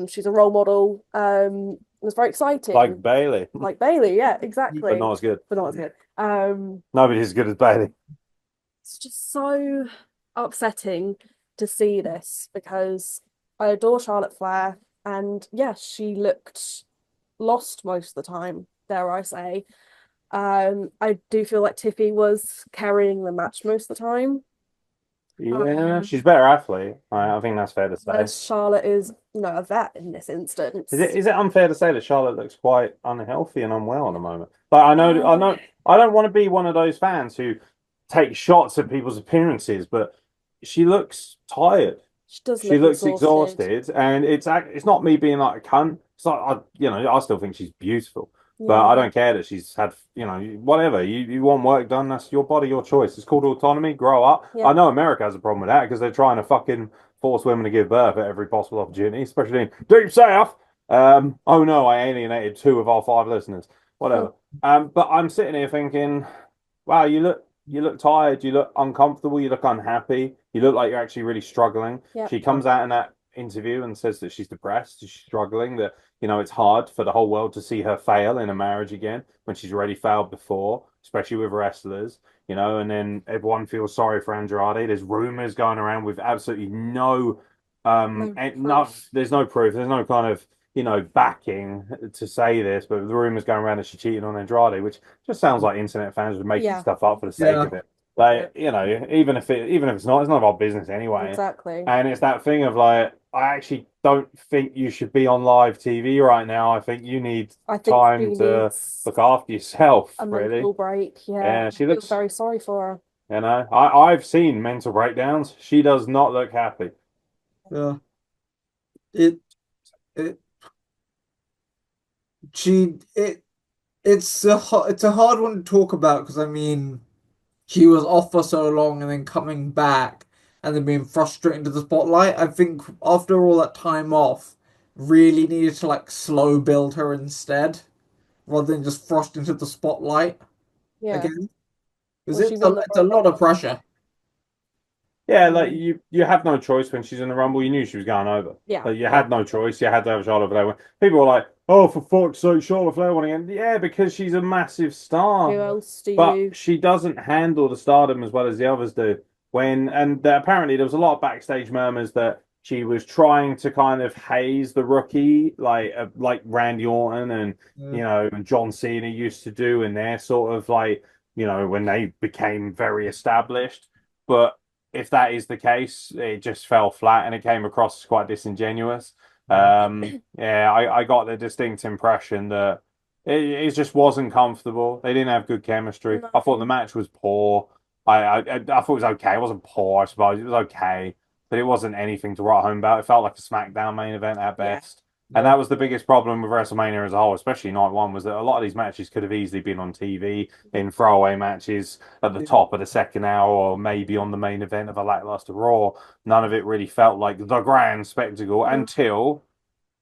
She's a role model. It was very Like exciting. Bailey, Like Bailey, yeah, but exactly. not as good. But not as good. Nobody's as good as Bailey. It's just so upsetting to see this because I adore Charlotte Flair, and yes, she looked lost most of the time, dare I say. I do feel like Tiffy was carrying the match most of the time. Yeah, Um, she's a better athlete. I think that's fair to say. whereas Charlotte is, a vet in this instance. Is it unfair to say that Charlotte looks quite unhealthy and unwell at the moment? Like I Uh, know, I don't want to be one of those fans who take shots at people's appearances, but she looks tired. she does She look looks exhausted. exhausted, and it's not me being like a cunt. It's like I still think she's beautiful, but I Yeah, don't care that she's had whatever. You want work done, that's your body, your choice. It's called autonomy. Grow up. yeah. I know America has a problem with that because they're trying to fucking force women to give birth at every possible opportunity, especially in Deep South. Oh no, I alienated 2 of our 5 listeners. Huh. Whatever. But I'm sitting here thinking, wow, you look tired, you look uncomfortable, you look unhappy, you look like you're actually really struggling. Yeah, She comes out in that interview and says that she's depressed, she's struggling, that it's hard for the whole world to see her fail in a marriage again when she's already failed before, especially with wrestlers, and then everyone feels sorry for Andrade. There's rumors going around with absolutely no no no, proof. there's no proof, there's no kind of backing to say this, but the rumors going around that she cheated on Andrade, which just sounds like internet fans are making Yeah, stuff up for the sake Yeah. of it. yeah, Like, even if it's not, it's none of our business anyway. exactly. And it's that thing of like, I actually don't think you should be on live TV right now. I think you need I think she time to needs look after yourself, a really. mental break. Yeah, Yeah, I she feel looks, very sorry for her. I've seen mental breakdowns. She does not look happy. Yeah. It it she it it's a hard one to talk about because I mean she was off for so long and then coming back and then being frustrated into the spotlight. I think after all that time off, really needed to like slow build her instead rather than just thrust into the spotlight Yeah. again. Because Well, she it's a, won the it's a lot of Rumble. pressure. Yeah, like Um, you have no choice when she's in the Rumble. You knew she was going over. yeah, Like you Yeah. had no choice. You had to have Charlotte Flair win. People were like, "Oh, for fuck's sake, Charlotte Flair winning again." Yeah, because she's a massive star, who else do but you? she doesn't handle the stardom as well as the others do. Apparently there was a lot of backstage murmurs that she was trying to kind of haze the rookie, like Randy Orton and Yeah. and John Cena used to do in their sort of like when they became very established. But if that is the case, it just fell flat and it came across as quite disingenuous. Yeah, I got the distinct impression that it just wasn't comfortable. They didn't have good chemistry. I thought the No. match was poor. I thought it was okay. It wasn't poor, I suppose. It was okay, but it wasn't anything to write home about. It felt like a SmackDown main event at Yeah. best. And that was the biggest problem with WrestleMania as a whole, especially night one, was that a lot of these matches could have easily been on TV in throwaway matches at the top of the second hour or maybe on the main event of a lackluster Raw. None of it really felt like the grand spectacle until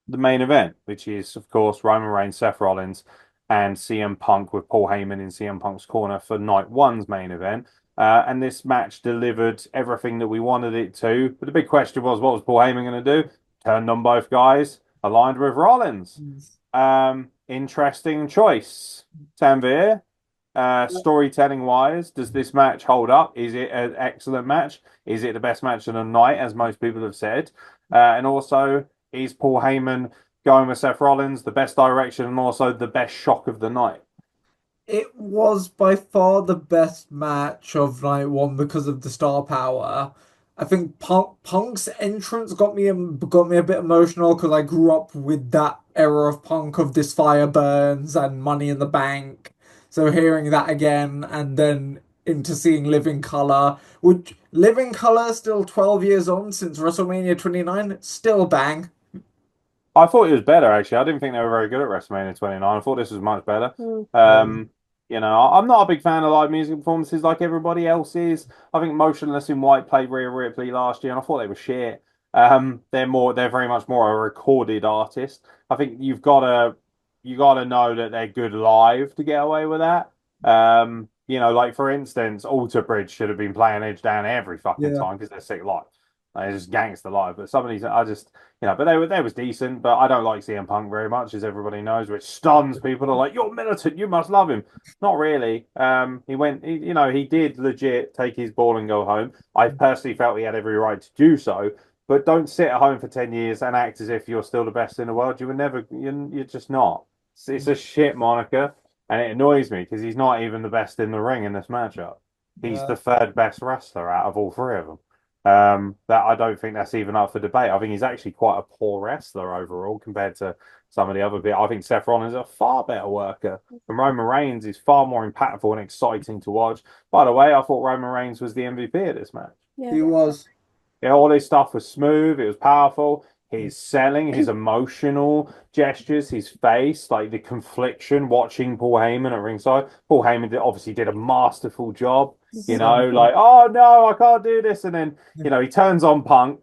the main event, which is, of course, Roman Reigns, Seth Rollins, and CM Punk with Paul Heyman in CM Punk's corner for night one's main event. And this match delivered everything that we wanted it to. But the big question was, what was Paul Heyman going to do? Turned on both guys, aligned with Rollins. Interesting choice. Tanvir, storytelling wise, does this match hold up? Is it an excellent match? Is it the best match of the night, as most people have said? And also, is Paul Heyman going with Seth Rollins the best direction and also the best shock of the night? It was by far the best match of night one because of the star power. I think Punk's entrance got me a bit emotional because I grew up with that era of Punk of This Fire Burns and Money in the Bank. So hearing that again and then into seeing Living Color, which Living Color still 12 years on since WrestleMania 29, still bang. I thought it was better, actually. I didn't think they were very good at WrestleMania 29. I thought this was much better. Mm. I'm not a big fan of live music performances like everybody else is. I think Motionless in White played Rhea Ripley last year, and I thought they were shit. They're very much more a recorded artist. I think you gotta know that they're good live to get away with that. Like for instance, Alter Bridge should have been playing Edge down every fucking Yeah. time because they're sick live. Like, it's just gangster live. But some of these, I just, but they was decent. But I don't like CM Punk very much, as everybody knows, which stuns people. Are like, you're militant, you must love him. Not really. He did legit take his ball and go home. I personally felt he had every right to do so. But don't sit at home for 10 years and act as if you're still the best in the world. You were never, you're just not. It's a shit moniker, and it annoys me because he's not even the best in the ring in this matchup. He's Yeah. the third best wrestler out of all three of them. That I don't think that's even up for debate. I think he's actually quite a poor wrestler overall compared to some of the other bit. I think Seth Rollins is a far better worker, and Roman Reigns is far more impactful and exciting to watch. By the way, I thought Roman Reigns was the MVP of this match. He was. Yeah, all this stuff was smooth. It was powerful. His selling, his emotional gestures, his face, like the confliction watching Paul Heyman at ringside. Paul Heyman obviously did a masterful job, like, oh no, I can't do this. And then, he turns on Punk,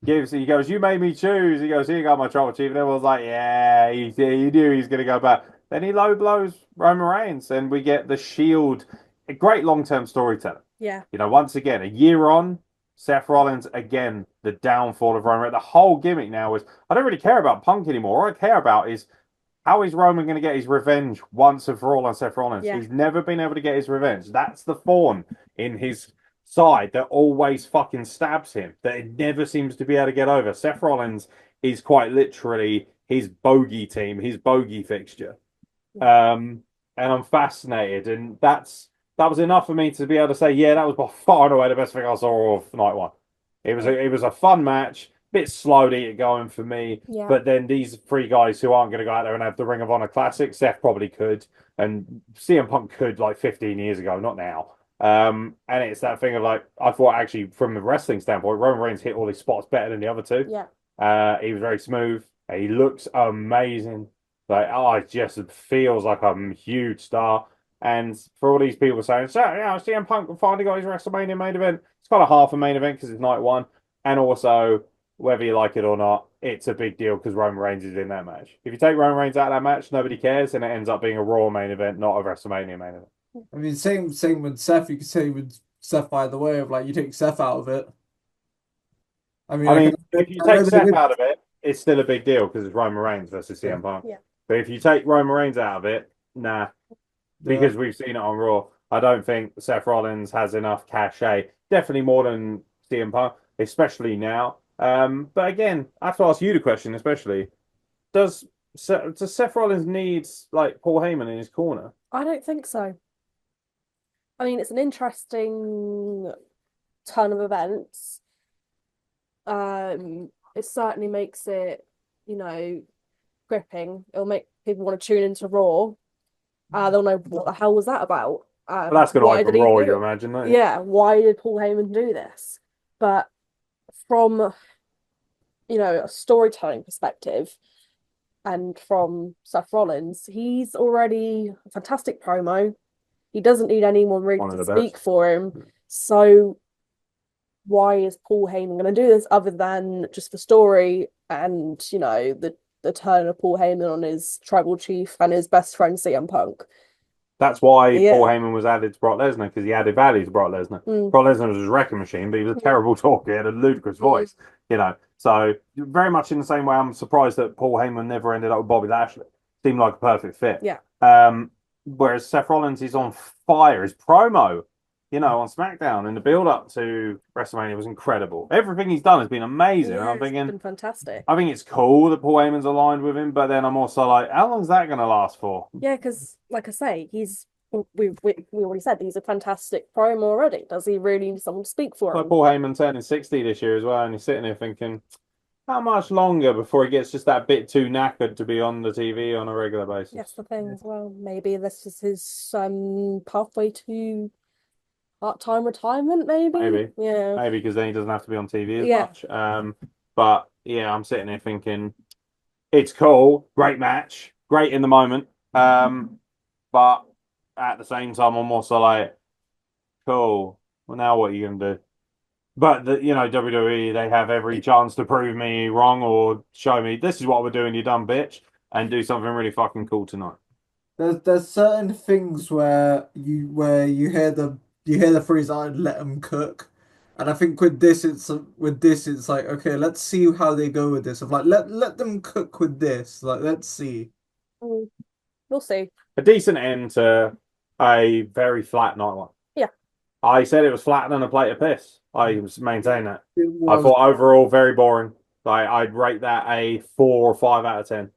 he goes, you made me choose. He goes, here you go, my trouble chief. And everyone's like, yeah, he knew he's going to go back. Then he low blows Roman Reigns, and we get the Shield, a great long-term storytelling. Yeah. Once again, a year on, Seth Rollins, again, the downfall of Roman. The whole gimmick now is, I don't really care about Punk anymore. All I care about is, how is Roman going to get his revenge once and for all on Seth Rollins? Yeah. He's never been able to get his revenge. That's the thorn in his side that always fucking stabs him, that it never seems to be able to get over. Seth Rollins is quite literally his bogey team, his bogey fixture. And I'm fascinated, and that was enough for me to be able to say, yeah, that was by far and away the best thing I saw of night one. It was a fun match, bit slow to get going for me. Yeah. But then these three guys who aren't going to go out there and have the Ring of Honor Classic, Seth probably could, and CM Punk could like 15 years ago, not now. And it's that thing of like, I thought actually from the wrestling standpoint, Roman Reigns hit all his spots better than the other two. Yeah. He was very smooth. He looks amazing. Like, oh, it just feels like a huge star. And for all these people saying, so, CM Punk finally got his WrestleMania main event. It's kind of half a main event because it's night one. And also, whether you like it or not, it's a big deal because Roman Reigns is in that match. If you take Roman Reigns out of that match, nobody cares, and it ends up being a Raw main event, not a WrestleMania main event. I mean, same with Seth. You could say with Seth by the way of like you take Seth out of it. I mean, if you take Seth out of it, it's still a big deal because it's Roman Reigns versus CM Punk. Yeah. But if you take Roman Reigns out of it, nah, because we've seen it on Raw. I don't think Seth Rollins has enough cachet. Definitely more than CM Punk, especially now. But again, I have to ask you the question, especially does does Seth Rollins need like Paul Heyman in his corner? I don't think so. I mean, it's an interesting turn of events. It certainly makes it, you know, gripping. It'll make people want to tune into Raw. They'll know what the hell was that about. But that's going to Why open did he Raw, do you it? imagine, don't you? Yeah, why did Paul Heyman do this? But from, a storytelling perspective and from Seth Rollins, he's already a fantastic promo. He doesn't need anyone really One of to the speak best. for him. So why is Paul Heyman going to do this other than just the story and, the turn of Paul Heyman on his tribal chief and his best friend CM Punk? That's why Paul Yeah. Heyman was added to Brock Lesnar because he added value to Brock Lesnar. Mm. Brock Lesnar was a wrecking machine, but he was a terrible talker. He had a ludicrous voice, So very much in the same way, I'm surprised that Paul Heyman never ended up with Bobby Lashley. Seemed like a perfect fit. Yeah. Whereas Seth Rollins is on fire. His promo, on SmackDown in the build up to WrestleMania was incredible. Everything he's done has been amazing. And I'm It's thinking, been fantastic. I think it's cool that Paul Heyman's aligned with him, but then I'm also like, how long's that going to last for? Yeah, because like I say, we already said he's a fantastic promo already. Does he really need someone to speak for Like him? Paul Heyman turning 60 this year as well, and he's sitting there thinking, how much longer before he gets just that bit too knackered to be on the TV on a regular basis? That's the thing as well. Maybe this is his pathway to part-time retirement, maybe. Yeah. Maybe because then he doesn't have to be on TV as Yeah. much. But yeah, I'm sitting there thinking, it's cool, great match, great in the moment. But at the same time, I'm also like, cool. Well, now what are you gonna do? But WWE, they have every chance to prove me wrong or show me this is what we're doing, you dumb bitch, and do something really fucking cool tonight. There's certain things where you hear the phrase "I'd let them cook," and I think with this it's like, okay, let's see how they go with this. Of like, let them cook with this. Like, let's see. Mm, we'll see. A decent end to a very flat night one. Yeah. I said it was flatter than a plate of piss. I maintain that. It I was, thought overall very boring. I'd rate that a 4 or 5 out of 10.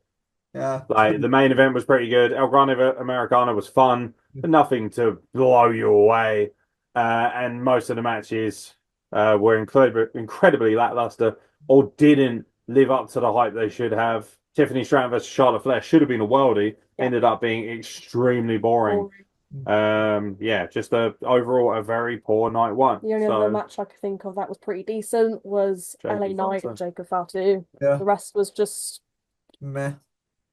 yeah. Like the main event was pretty good. El Grande Americana was fun, but nothing to blow you away. And most of the matches were incredibly lackluster or didn't live up to the hype they should have. Tiffany Stratton versus Charlotte Flair should have been a worldie. Yeah. Ended up being extremely boring. Yeah, just overall a very poor night one. The only other match I could think of that was pretty decent was Jacob LA Knight Fatu. and Jacob Fatu. Yeah. The rest was just Meh.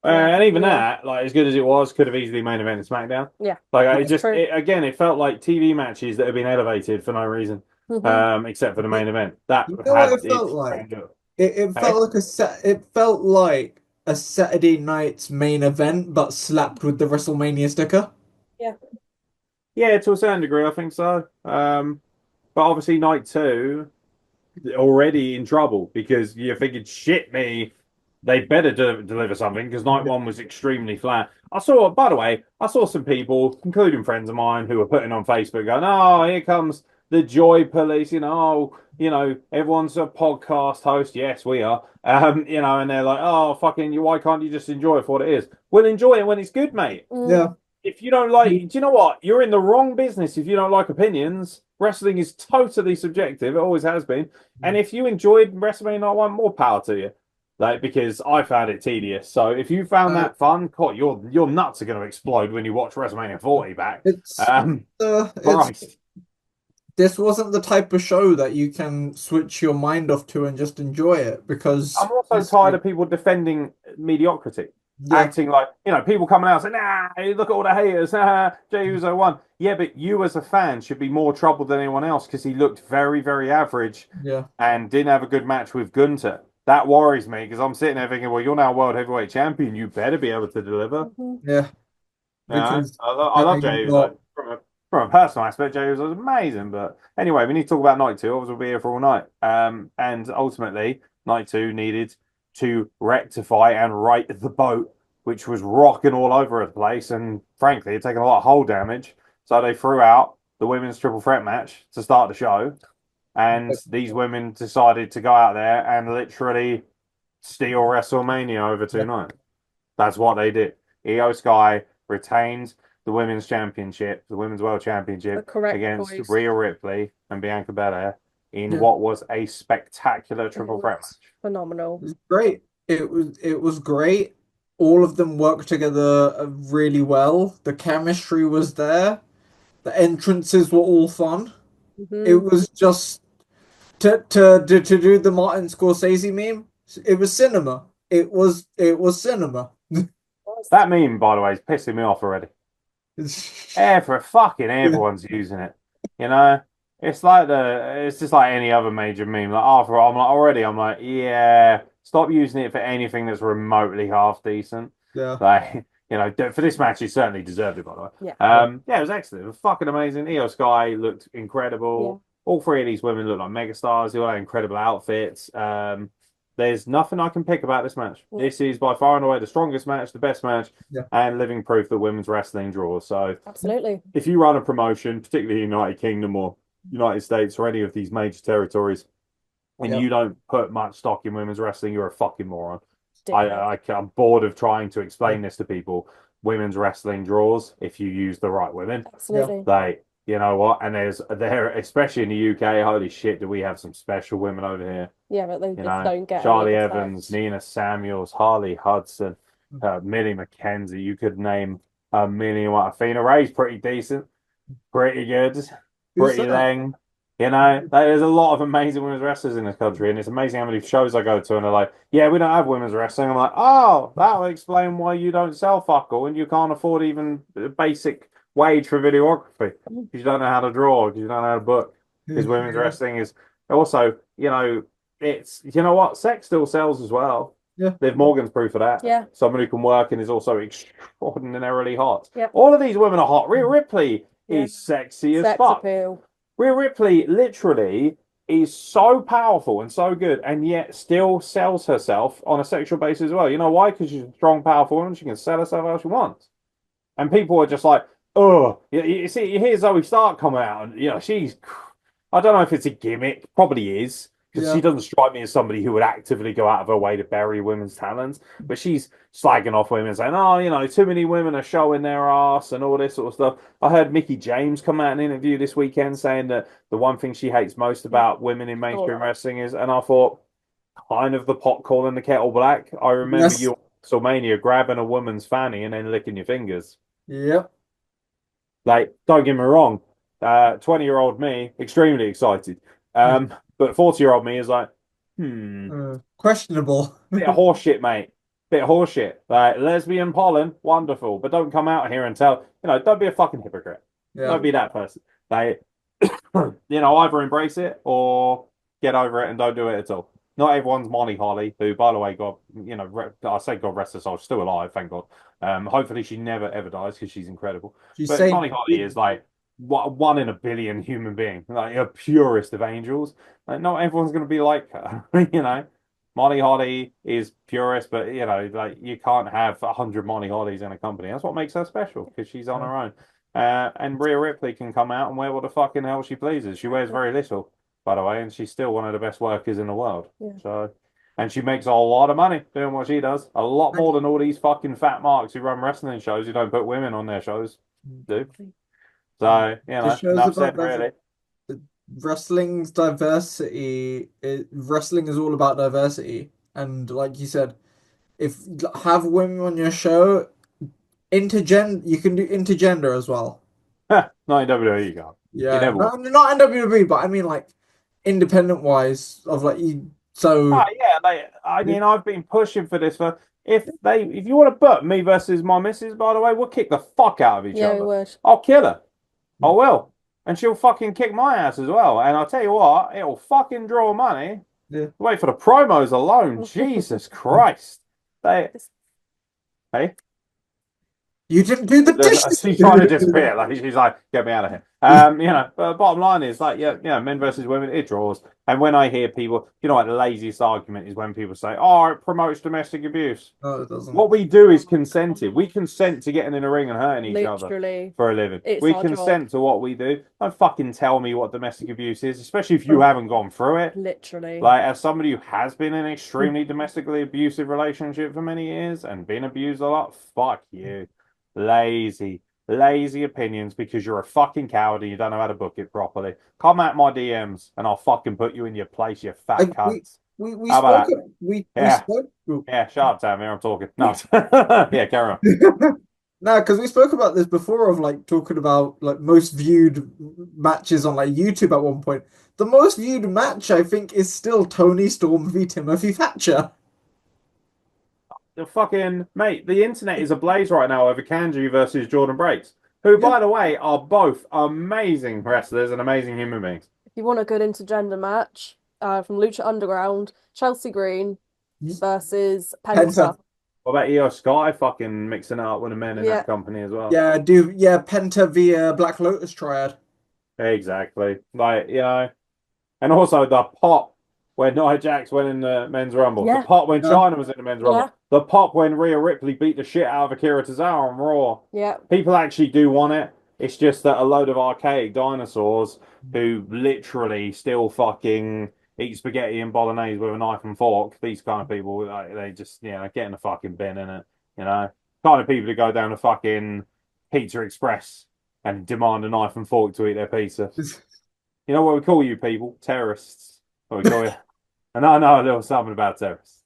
And even Yeah. that, like as good as it was, could have easily main evented SmackDown. Yeah, Like that's true. again, it felt like TV matches that have been elevated for no reason, except for the main event. That You know had what it felt its like? grandeur. It felt like it felt like a Saturday night's main event, but slapped with the WrestleMania sticker. Yeah, to a certain degree, I think so. But obviously, night two already in trouble because you're thinking, shit, me, they better deliver something because night one was extremely flat. By the way, I saw some people, including friends of mine, who were putting on Facebook going, "Oh, here comes the Joy Police." Everyone's a podcast host. Yes, we are. And they're like, "Oh, fucking you! Why can't you just enjoy it for what it is?" Well, enjoy it when it's good, mate. Yeah. If you don't like, do you know what? You're in the wrong business if you don't like opinions. Wrestling is totally subjective. It always has been. And if you enjoyed WrestleMania Night One, more power to you. Like because I found it tedious. So if you found that fun, God, your nuts are going to explode when you watch WrestleMania 40 back. It's Christ. this wasn't the type of show that you can switch your mind off to and just enjoy it because I'm also tired of people defending mediocrity. yeah, Acting like, people coming out saying, nah, look at all the haters. Jey Uso won. Yeah, but you as a fan should be more troubled than anyone else because he looked very, very average yeah. and didn't have a good match with Gunter. That worries me because I'm sitting there thinking, well, you're now world heavyweight champion. You better be able to deliver. Yeah. Because I love Jey Uso. From a personal aspect, Jey Uso was amazing. But anyway, we need to talk about night two. Obviously, we'll be here for all night. And ultimately, night two needed to rectify and right the boat, which was rocking all over the place. And frankly, taking a lot of hull damage. So they threw out the women's triple threat match to start the show. And these women decided to go out there and literally steal WrestleMania over 2 nights. That's what they did. Io Sky retained the women's championship, the women's world championship, against choice. Rhea Ripley and Bianca Belair in Yeah. what was a spectacular triple threat match. Phenomenal. It was great. It was great. All of them worked together really well. The chemistry was there. The entrances were all fun. It was just to do the Martin Scorsese meme. It was cinema. It was cinema. That meme, by the way, is pissing me off already. Everyone's using it. You know, it's just like any other major meme. Like I'm like, yeah, stop using it for anything that's remotely half decent. Yeah. Like, for this match, he certainly deserved it, by the way. Yeah. Yeah, it was excellent. It was fucking amazing. Io Sky looked incredible. Yeah. All three of these women look like megastars. They all had incredible outfits. There's nothing I can pick about this match. Yeah. This is by far and away the strongest match, the best match, Yeah. and living proof that women's wrestling draws. So, Absolutely. if you run a promotion, particularly United Kingdom or United States or any of these major territories, and you don't put much stock in women's wrestling, you're a fucking moron. I'm bored of trying to explain this to people. Women's wrestling draws if you use the right women. Absolutely. Like, you know what? And there, especially in the UK, holy shit, do we have some special women over here? Yeah, but they just don't get Charlie any Evans, respect. Nina Samuels, Harley Hudson, Millie McKenzie. You could name a million. Athena Ray's pretty decent, pretty good, pretty leng. There's a lot of amazing women's wrestlers in this country, and it's amazing how many shows I go to, and they're like, "Yeah, we don't have women's wrestling." I'm like, "Oh, that'll explain why you don't sell fuck all, and you can't afford even a basic wage for videography because you don't know how to draw, because you don't know how to book." Because women's wrestling is also, it's what, sex still sells as well. Yeah. Liv Morgan's proof of that. Yeah. Someone who can work and is also extraordinarily hot. Yeah. All of these women are hot. Rhea Ripley is sexy as fuck. Appeal. Rhea Ripley literally is so powerful and so good, and yet still sells herself on a sexual basis as well. You know why? Because she's a strong, powerful woman. She can sell herself how she wants. And people are just like, oh, you see, you hear Zoe Stark coming out, and she's, I don't know if it's a gimmick, probably is, because she doesn't strike me as somebody who would actively go out of her way to bury women's talents. But she's slagging off women, saying, oh, too many women are showing their ass and all this sort of stuff. I heard Mickie James come out in an interview this weekend saying that the one thing she hates most about women in mainstream wrestling is, and I thought, kind of the pot calling the kettle black. I remember you at WrestleMania grabbing a woman's fanny and then licking your fingers. Yep. Like, don't get me wrong, 20-year-old me, extremely excited. But 40-year-old me is like, questionable. Bit of horseshit, mate. Bit of horseshit. Like, lesbian pollen, wonderful. But don't come out here and tell, don't be a fucking hypocrite. Yeah. Don't be that person. Like, either embrace it or get over it and don't do it at all. Not everyone's Molly Holly, who, by the way, I say God rest her soul, she's still alive, thank God. Hopefully she never ever dies because she's incredible. But Molly Holly is like one in a billion human being, like a purest of angels. Like, not everyone's going to be like her, Molly Holly is purist, but like, you can't have 100 Molly Hollys in a company. That's what makes her special, because she's on her own. And Rhea Ripley can come out and wear what the fucking hell she pleases. She wears very little, by the way, and she's still one of the best workers in the world. Yeah. So, and she makes a lot of money doing what she does. A lot more than all these fucking fat marks who run wrestling shows who don't put women on their shows do. So, enough said, really. Wrestling's diversity. Wrestling is all about diversity, and like you said, if have women on your show, you can do intergender as well. Not in WWE, you can't. Yeah, not in WWE, but I mean, like, independent wise, of like you. So I mean, I've been pushing for this for if you want to put me versus my missus, by the way, we'll kick the fuck out of each other. Yeah, we would. I'll kill her. I will. And she'll fucking kick my ass as well. And I'll tell you what, it'll fucking draw money. Yeah. Wait for the promos alone. Jesus Christ. Hey. You didn't do the dishes. She's trying to disappear. Like she's like, get me out of here. But bottom line is like, men versus women, it draws. And when I hear people, like the laziest argument is when people say, "Oh, it promotes domestic abuse." No, it doesn't. What we do is consented. We consent to getting in a ring and hurting each other Literally, for a living. it's We our consent to what we do. Don't fucking tell me what domestic abuse is, especially if you haven't gone through it. literally. Like, as somebody who has been in an extremely domestically abusive relationship for many years and been abused a lot, fuck you. Lazy opinions because you're a fucking coward and you don't know how to book it properly. Come at my DMs and I'll fucking put you in your place, you fat cunts. We How about spoke. that? We Yeah. spoke. Yeah, shut up, Tanvir. I'm talking. No. Yeah, carry on. No, because we spoke about this before of like talking about like most viewed matches on like YouTube at one point. The most viewed match I think is still Tony Storm v Timothy Thatcher. The fucking mate, the internet is ablaze right now over Kanji versus Jordan Breaks, who, by the way, are both amazing wrestlers and amazing human beings. If you want a good intergender match, from Lucha Underground, Chelsea Green versus Penta. What about Io Sky fucking mixing it up with the men in that company as well? Yeah, Penta via Black Lotus Triad. Exactly. Like, and also the pop when Nia Jax went in the men's rumble. Yeah. The pop when China was in the men's rumble. Yeah. The pop when Rhea Ripley beat the shit out of Akira Tozawa on Raw. Yeah. People actually do want it. It's just that a load of archaic dinosaurs who literally still fucking eat spaghetti and bolognese with a knife and fork. These kind of people, like, they just, get in the fucking bin, innit? Kind of people who go down to fucking Pizza Express and demand a knife and fork to eat their pizza. You know what we call you people? Terrorists. What we call you? And I know a little something about terrorists.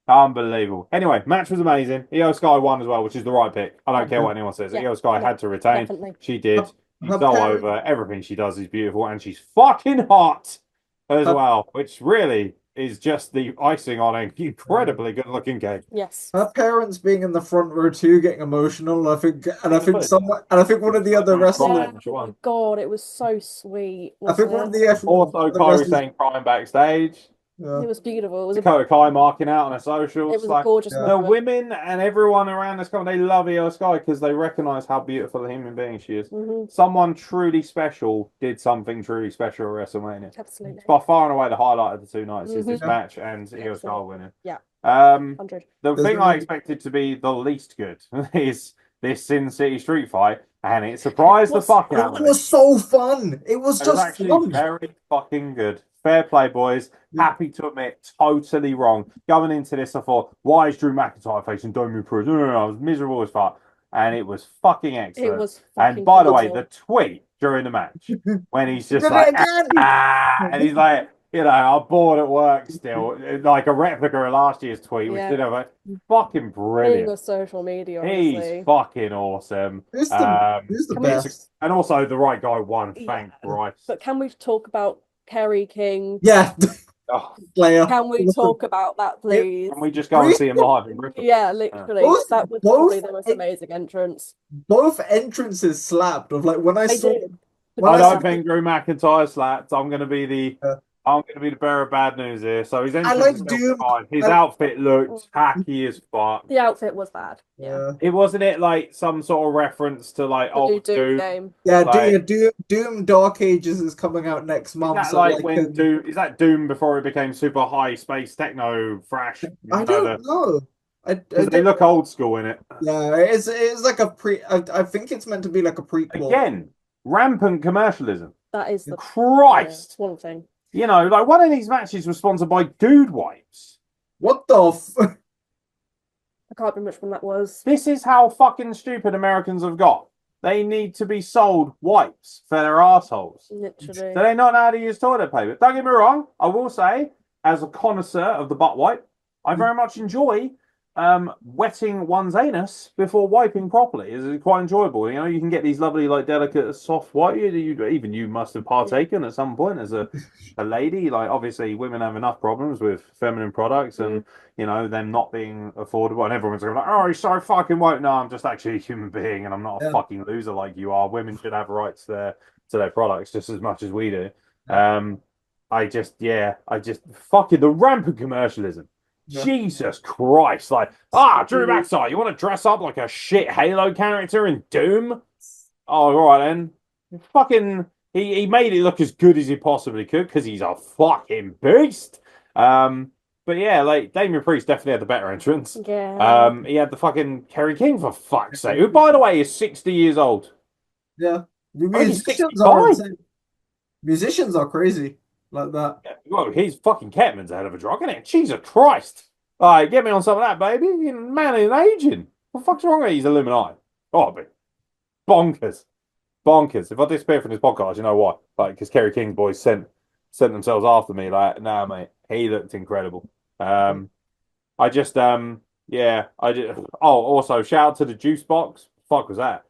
Unbelievable. Anyway, match was amazing. Io Sky won as well, which is the right pick. I don't care what anyone says. Io Sky had to retain. Definitely. She did. She's so over. Everything she does is beautiful, and she's fucking hot as well, which really is just the icing on an incredibly good-looking cake. Yes. Her parents being in the front row too, getting emotional. I think one of the other wrestlers. Oh my God, it was so sweet. I think one of the also Kyrie saying crying backstage. Yeah. It was beautiful. It was Dakota Kai marking out on her socials. It was a gorgeous The moment. women and everyone around this company, they love Io Sky because they recognize how beautiful a human being she is. Someone truly special did something truly special at WrestleMania. Absolutely. It's by far and away the highlight of the 2 nights is this match and Io Sky winning. Yeah. 100. The thing I expected to be the least good is this Sin City Street fight, and it surprised the fuck out of me. It was so fun. It was just actually fun. very fucking good. Fair play, boys. Happy to admit, totally wrong. Going into this, I thought, why is Drew McIntyre facing Dominic Cruz? No, I was miserable as fuck. And it was fucking excellent. It was fucking And by the way, cool. the tweet during the match, when he's just like, and he's like, I'm bored at work still. Like a replica of last year's tweet, which did have a fucking brilliant. Being on social media, honestly. He's fucking awesome. He's the best. And also, the right guy won. Thank Christ. But can we talk about Kerry King? Yeah. Player. Can we talk about that, please? Can we just go and see him live in Bristol? Yeah, literally. That was probably the most amazing entrance. Both entrances slapped. Of like when I saw. I don't think Drew McIntyre slapped. I'm going to be the bearer of bad news here. So his entrance was fine. His outfit looked hacky as fuck. The outfit was bad. Yeah. It wasn't it like some sort of reference to like old Doom game. Yeah, like, Doom Dark Ages is coming out next month. Is that like when Doom is that Doom before it became super high space techno thrash? I don't know. They look old school in it. Yeah, it's like a I think it's meant to be like a prequel. Again, rampant commercialism. That is the Christ. One thing. Like one of these matches was sponsored by Dude Wipes. What the I can't remember which one that was. This is how fucking stupid Americans have got. They need to be sold wipes for their assholes. Literally. Do they not know how to use toilet paper? Don't get me wrong. I will say, as a connoisseur of the butt wipe, I very much enjoy wetting one's anus before wiping properly. It's quite enjoyable. You can get these lovely, like, delicate, soft wipe. Even you must have partaken at some point as a lady. Like, obviously, women have enough problems with feminine products and, them not being affordable. And everyone's going like, oh, you're so fucking woke. No, I'm just actually a human being and I'm not a fucking loser like you are. Women should have rights to their products just as much as we do. I just fucking the rampant commercialism. Yeah. Jesus Christ! Like, Drew McIntyre, you want to dress up like a shit Halo character in Doom? Oh, all right then. Fucking, he made it look as good as he possibly could because he's a fucking beast. But yeah, like Damian Priest definitely had the better entrance. Yeah. He had the fucking Kerry King for fuck's sake, who by the way is 60 years old. Yeah. The I think he's musicians are 65. insane. Musicians are crazy like that. Yeah, well, he's fucking Ketman's a hell of a drug, isn't it? Jesus Christ! All right, get me on some of that, baby. You man is aging. What the fuck's wrong with these Illuminati? Oh, but bonkers. Bonkers. If I disappear from this podcast, you know why? Like, because Kerry King's boys sent themselves after me. Like, nah, mate, he looked incredible. I just, yeah, I just. Oh, also, shout out to the juice box. Fuck was that?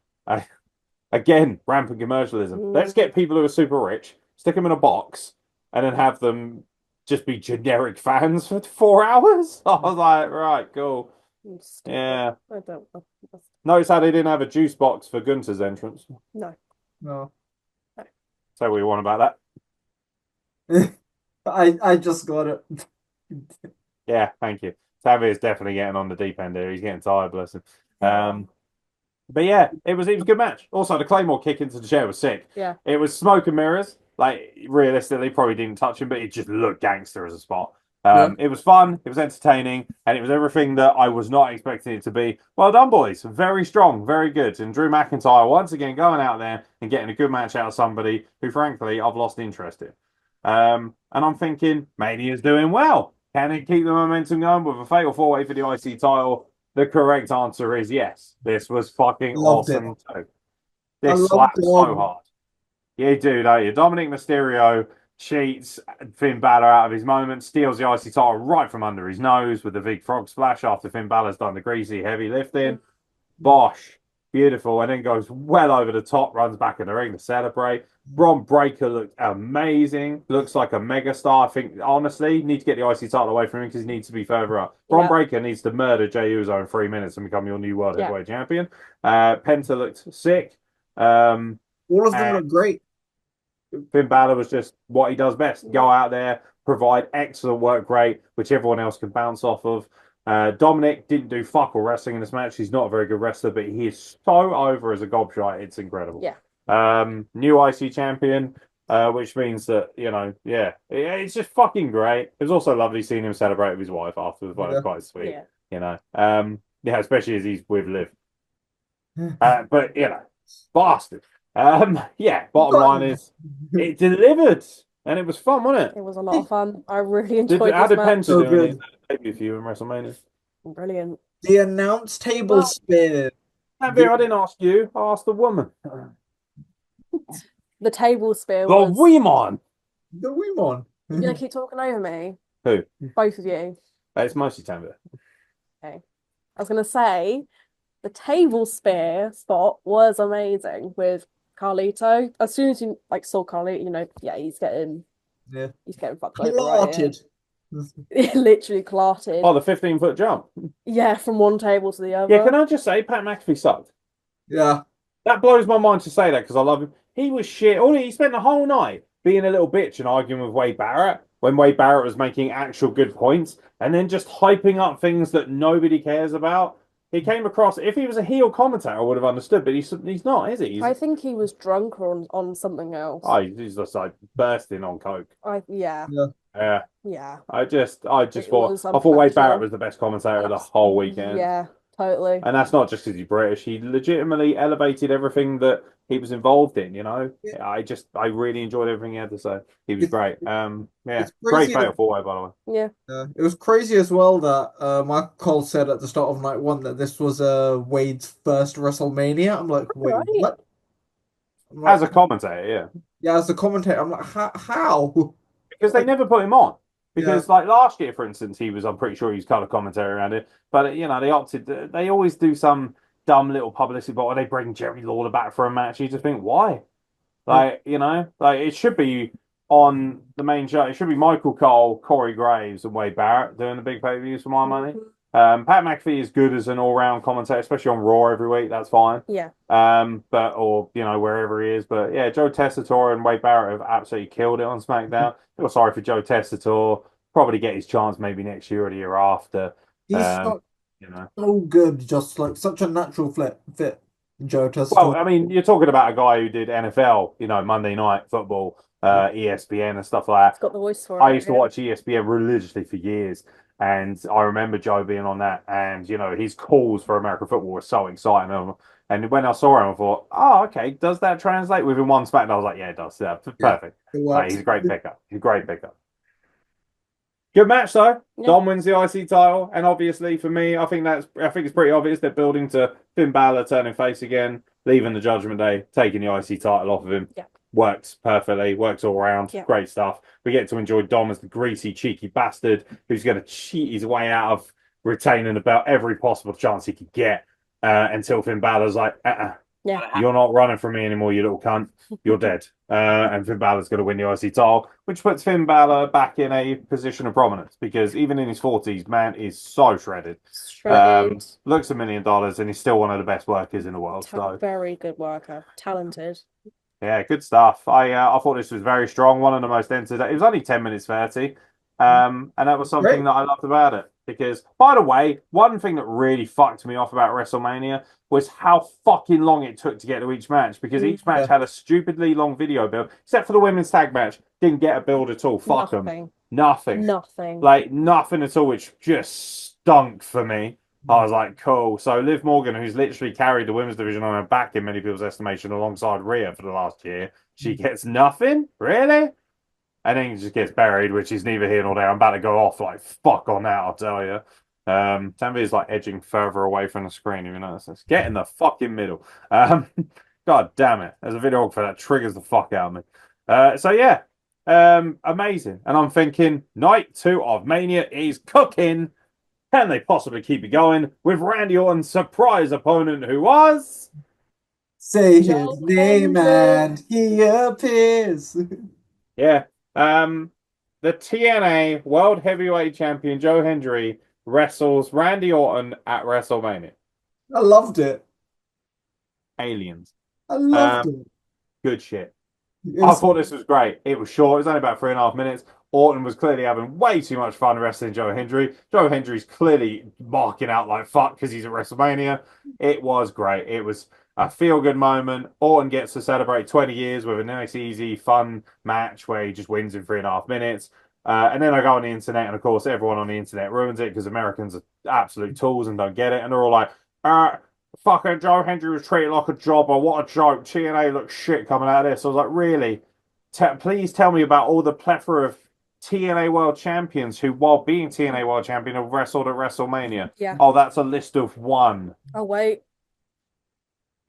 Again, rampant commercialism. Let's get people who are super rich, stick them in a box, and then have them just be generic fans for 4 hours. I was like, right, cool. Yeah. I don't know. Notice how they didn't have a juice box for Gunther's entrance. No. No. Say what you want about that. I just got it. Yeah, thank you. Tanvir is definitely getting on the deep end here. He's getting tired, bless him. But yeah, it was a good match. Also, the Claymore kick into the chair was sick. Yeah. It was smoke and mirrors. Like, realistically, probably didn't touch him, but it just looked gangster as a spot. It was fun, it was entertaining, and it was everything that I was not expecting it to be. Well done, boys. Very strong, very good. And Drew McIntyre, once again, going out there and getting a good match out of somebody who, frankly, I've lost interest in. And I'm thinking, Mania's doing well. Can he keep the momentum going with a fatal four-way for the IC title? The correct answer is yes. This was fucking Loved awesome too. I This loved slaps it. so hard. You do, don't you? Dominic Mysterio cheats Finn Balor out of his moment, steals the IC title right from under his nose with the big frog splash after Finn Balor's done the greasy heavy lifting. Bosh. Beautiful. And then goes well over the top, runs back in the ring to celebrate. Bron Breakker looked amazing. Looks like a megastar. I think, honestly, need to get the IC title away from him because he needs to be further up. Bron Breakker needs to murder Jey Uso in 3 minutes and become your new world heavyweight champion. Penta looked sick. All of them look great. Finn Balor was just what he does best. Go out there, provide excellent work rate, which everyone else can bounce off of. Dominic didn't do fuck all wrestling in this match. He's not a very good wrestler, but he is so over as a gobshite. It's incredible. Yeah. New IC champion, which means that, it's just fucking great. It was also lovely seeing him celebrate with his wife afterwards. Well, it was quite sweet, especially as he's with Liv. But, bastard. Bottom line is it delivered. And it was fun, wasn't it? It was a lot of fun. I really enjoyed How this did match. Penta do in his debut for you in WrestleMania? Brilliant. The announce table spear. Tanvir, I didn't ask you. I asked the woman. The table spear The was... The woman. Weemon. You're going to keep talking over me? Who? Both of you. It's mostly Tanvir. Okay. I was going to say, the table spear spot was amazing with Carlito. As soon as you saw Carlito, he's getting fucked over right here. Literally clarted. Oh, the 15-foot jump. Yeah, from one table to the other. Yeah, can I just say Pat McAfee sucked? Yeah. That blows my mind to say that because I love him. He was shit. He spent the whole night being a little bitch and arguing with Wade Barrett when Wade Barrett was making actual good points and then just hyping up things that nobody cares about. He came across, if he was a heel commentator, I would have understood, but he's not, is he? I think he was drunk or on something else. Oh, he's just like bursting on coke. Yeah. I thought Wade Barrett was the best commentator of the whole weekend. Yeah, totally. And that's not just because he's British. He legitimately elevated everything that he was involved in, Yeah. I really enjoyed everything he had to say. He was great. Great fatal four-way, by the way. Yeah. It was crazy as well that Michael Cole said at the start of night one that this was Wade's first WrestleMania. I'm like, wait, what? As a commentator, yeah. Yeah, as a commentator, I'm like, how? Because they never put him on. Because last year, for instance, I'm pretty sure he was kind of commentary around it. But they opted. They always do some dumb little publicity, but they bring Jerry Lawler back for a match. You just think, why? It should be on the main show. It should be Michael Cole, Corey Graves, and Wade Barrett doing the big pay-per-views for my money. Pat McAfee is good as an all-round commentator, especially on Raw every week. That's fine. Yeah. Wherever he is. But yeah, Joe Tessitore and Wade Barrett have absolutely killed it on SmackDown. I feel sorry for Joe Tessitore. probably get his chance maybe next year or the year after. He's Um, so, you know. so good, just like such a natural fit, Joe Well, Testo. I mean, you're talking about a guy who did NFL, Monday Night Football, ESPN and stuff like He's that. got the voice for I it. used to watch ESPN religiously for years, and I remember Joe being on that, and his calls for American football were so exciting. And when I saw him, I thought, oh, okay, does that translate within one smack? And I was like, yeah, it does. Yeah, Yeah, perfect. it Like, works. he's a great pickup. He's a great pickup. Good match though. Yeah. Dom wins the IC title, and obviously for me, I think it's pretty obvious they're building to Finn Balor turning face again, leaving the Judgment Day, taking the IC title off of him. Yeah. Works perfectly, works all around. Yeah. Great stuff. We get to enjoy Dom as the greasy, cheeky bastard who's going to cheat his way out of retaining the belt every possible chance he could get until Finn Balor's like, Yeah. you're not running from me anymore, you little cunt. You're dead. And Finn Balor's going to win the IC title, which puts Finn Balor back in a position of prominence because even in his 40s, man is so shredded. Shredded. Looks $1 million and he's still one of the best workers in the world. So Very good worker. Talented. yeah, good stuff. I thought this was very strong. One of the most entertaining. It was only 10 minutes 30. And that was something Great. that I loved about it. Because, by the way, one thing that really fucked me off about WrestleMania was how fucking long it took to get to each match. Because each match had a stupidly long video build, except for the women's tag match. Didn't get a build at all. Fuck them. Nothing. Like, nothing at all, which just stunk for me. I was like, cool. So Liv Morgan, who's literally carried the women's division on her back in many people's estimation alongside Rhea for the last year, she gets nothing? Really? And then he just gets buried, which is neither here nor there. I'm about to go off like fuck on that, I'll tell you. Tanvir's like edging further away from the screen, even though it's get in the fucking middle. God damn it. There's a videographer that triggers the fuck out of me. So yeah. Amazing. And I'm thinking night 2 of Mania is cooking. Can they possibly keep it going with Randy Orton's surprise opponent who was Say Joe his name Hendry. and he appears. Yeah. The TNA World Heavyweight Champion Joe Hendry wrestles Randy Orton at WrestleMania. I loved it. Aliens. I loved it. Good shit. It I was thought this was great. It was short. It was only about 3.5 minutes. Orton was clearly having way too much fun wrestling Joe Hendry. Joe Hendry's clearly marking out like fuck because he's at WrestleMania. It was great. It was a feel-good moment. Orton gets to celebrate 20 years with a nice, easy, fun match where he just wins in 3.5 minutes. And then I go on the internet, and of course, everyone on the internet ruins it because Americans are absolute tools and don't get it. And they're all like, fucking Joe Hendry was treated like a jobber. What a joke. TNA looks shit coming out of this. I was like, really? Please tell me about all the plethora of TNA World Champions who, while being TNA World Champion, have wrestled at WrestleMania. Yeah. Oh, that's a list of one. Oh, wait.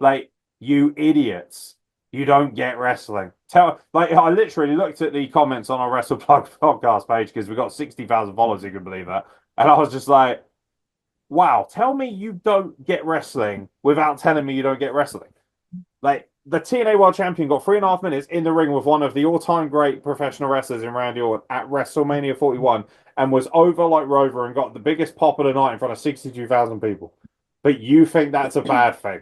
Like, you idiots. You don't get wrestling. I literally looked at the comments on our WrestlePlug podcast page because we got 60,000 followers, you can believe that. And I was just like, wow, tell me you don't get wrestling without telling me you don't get wrestling. Like, the TNA World Champion got 3.5 minutes in the ring with one of the all-time great professional wrestlers in Randy Orton at WrestleMania 41 and was over like Rover and got the biggest pop of the night in front of 62,000 people. But you think that's a bad thing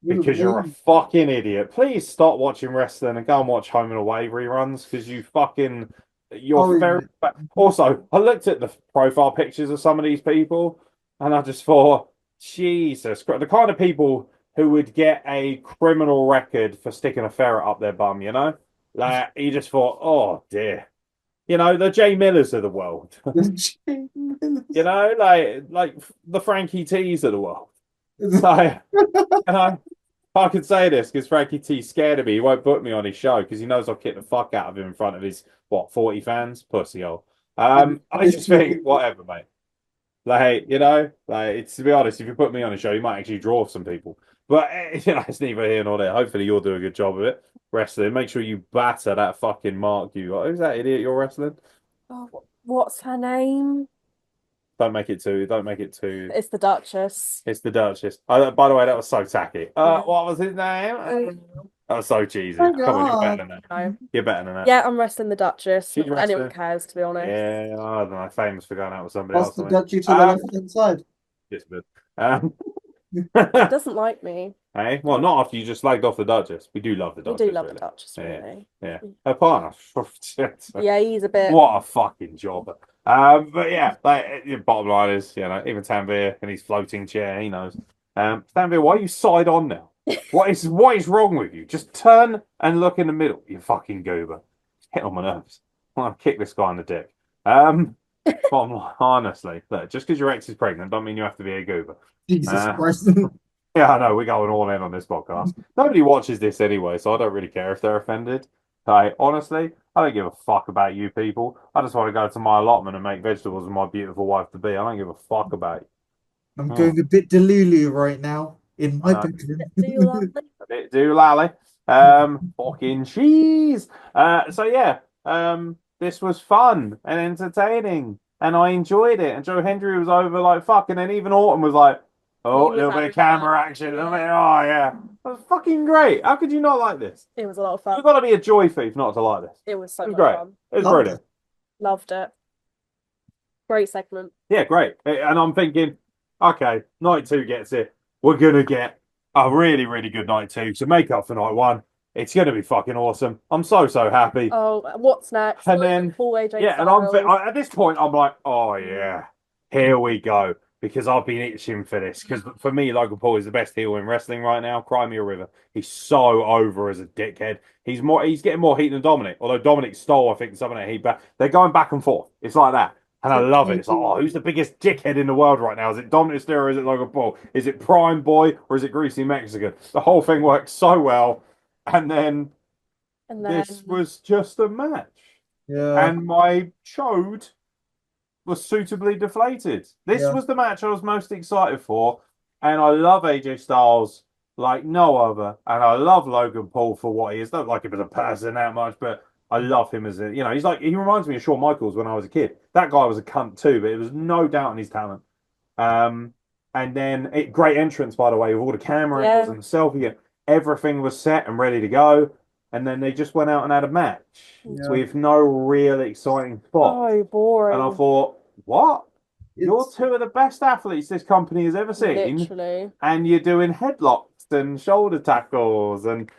because you're a fucking idiot. Please stop watching wrestling and go and watch Home and Away reruns because you're very... Also, I looked at the profile pictures of some of these people and I just thought, Jesus Christ, the kind of people who would get a criminal record for sticking a ferret up their bum, Like, you just thought, oh dear. The Jay Millers of the world. Like the Frankie T's of the world. Like, and I could say this because Frankie T's scared of me. He won't put me on his show because he knows I'll kick the fuck out of him in front of his, 40 fans? Pussy hole. I just think, whatever, mate. Like, to be honest, if you put me on a show, you might actually draw some people. But, it's neither here nor there. Hopefully you'll do a good job of it. Wrestling. Make sure you batter that fucking Mark you got. Who's that idiot you're wrestling? Oh, what's her name? Don't make it too. It's the Duchess. It's the Duchess. By the way, that was so tacky. What was his name? That was so cheesy. Oh, Come on, you're God. better than that. No. You're better than that. Yeah, I'm wrestling the Duchess. She's Not anyone wrestling. cares, to be honest. Yeah, I don't know. Famous for going out with somebody Pass else. the I mean. duchy to the left hand side. Just a bit. Doesn't like me. Hey, well, not after you just slagged off the Duchess. We do love the We do Duchess, love the really. Duchess, Yeah, really. yeah. Her partner. Yeah, he's a bit. What a fucking jobber. But yeah, bottom line is, even Tanvir in his floating chair, he knows. Tanvir, why are you side on now? What is wrong with you? Just turn and look in the middle, you fucking goober. Hit on my nerves. I want to kick this guy in the dick. Bottom line, honestly, look, just because your ex is pregnant, don't mean you have to be a goober. Jesus Uh, Christ. yeah, I know, we're going all in on this podcast. Nobody watches this anyway, so I don't really care if they're offended. Honestly, I don't give a fuck about you people. I just want to go to my allotment and make vegetables with my beautiful wife to be. I don't give a fuck about I'm you. Oh, going a bit delulu right now in I my know. bedroom. Do you love me? A bit do lally. Fucking cheese. So yeah, this was fun and entertaining, and I enjoyed it. And Joe Hendry was over like fuck, and then even Autumn was like, He oh, a was little bit having of camera fun. action. Oh yeah, it was fucking great. How could you not like this? It was a lot of fun. You've got to be a joy thief not to like this. It was so It was much great. fun. It was Loved brilliant. Loved it. Great segment. Yeah, great. And I'm thinking, okay, night two gets it. We're gonna get a really, really good night two to make up for night one. It's gonna be fucking awesome. I'm so happy. Oh, what's next? And then, Full AJ yeah, and Styles. at this point, I'm like, oh yeah, here we go. Because I've been itching for this. Because for me, Logan Paul is the best heel in wrestling right now. Cry me a river. He's so over as a dickhead. He's getting more heat than Dominic. Although Dominic stole, I think, some of that heat back. They're going back and forth. It's like that. And I love it. It's like, oh, who's the biggest dickhead in the world right now? Is it Dominic Mysterio or is it Logan Paul? Is it Prime Boy or is it Greasy Mexican? The whole thing works so well. And then And this then was just a match. Yeah, And my chode was suitably deflated. This yeah. was the match I was most excited for, and I love AJ Styles like no other, and I love Logan Paul for what he is. Don't like him as a person that much, but I love him as he reminds me of Shawn Michaels when I was a kid. That guy was a cunt too, but it was no doubt in his talent. Um, and then great entrance by the way with all the camera angles yeah, and the selfie. Everything was set and ready to go, and then they just went out and had a match Yeah. with no real exciting spot. so And I boring. thought, what? You're It's two of the best athletes this company has ever seen, Literally. and you're doing headlocks and shoulder tackles. And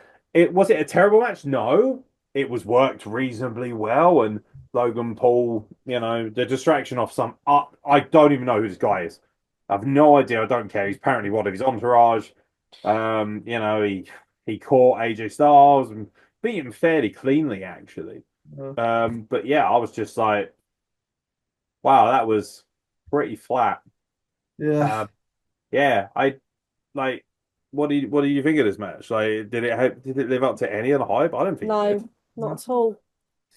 was it a terrible match? No, it was worked reasonably well. And Logan Paul, the distraction off some. I don't even know who this guy is. I have no idea. I don't care. He's apparently one of his entourage. He caught AJ Styles and beat him fairly cleanly, actually. But yeah, I was just like, wow, that was pretty flat. yeah. Um, yeah, I like. What do you think of this match? Like, did it live up to any of the hype? I don't think it did. No, not at all.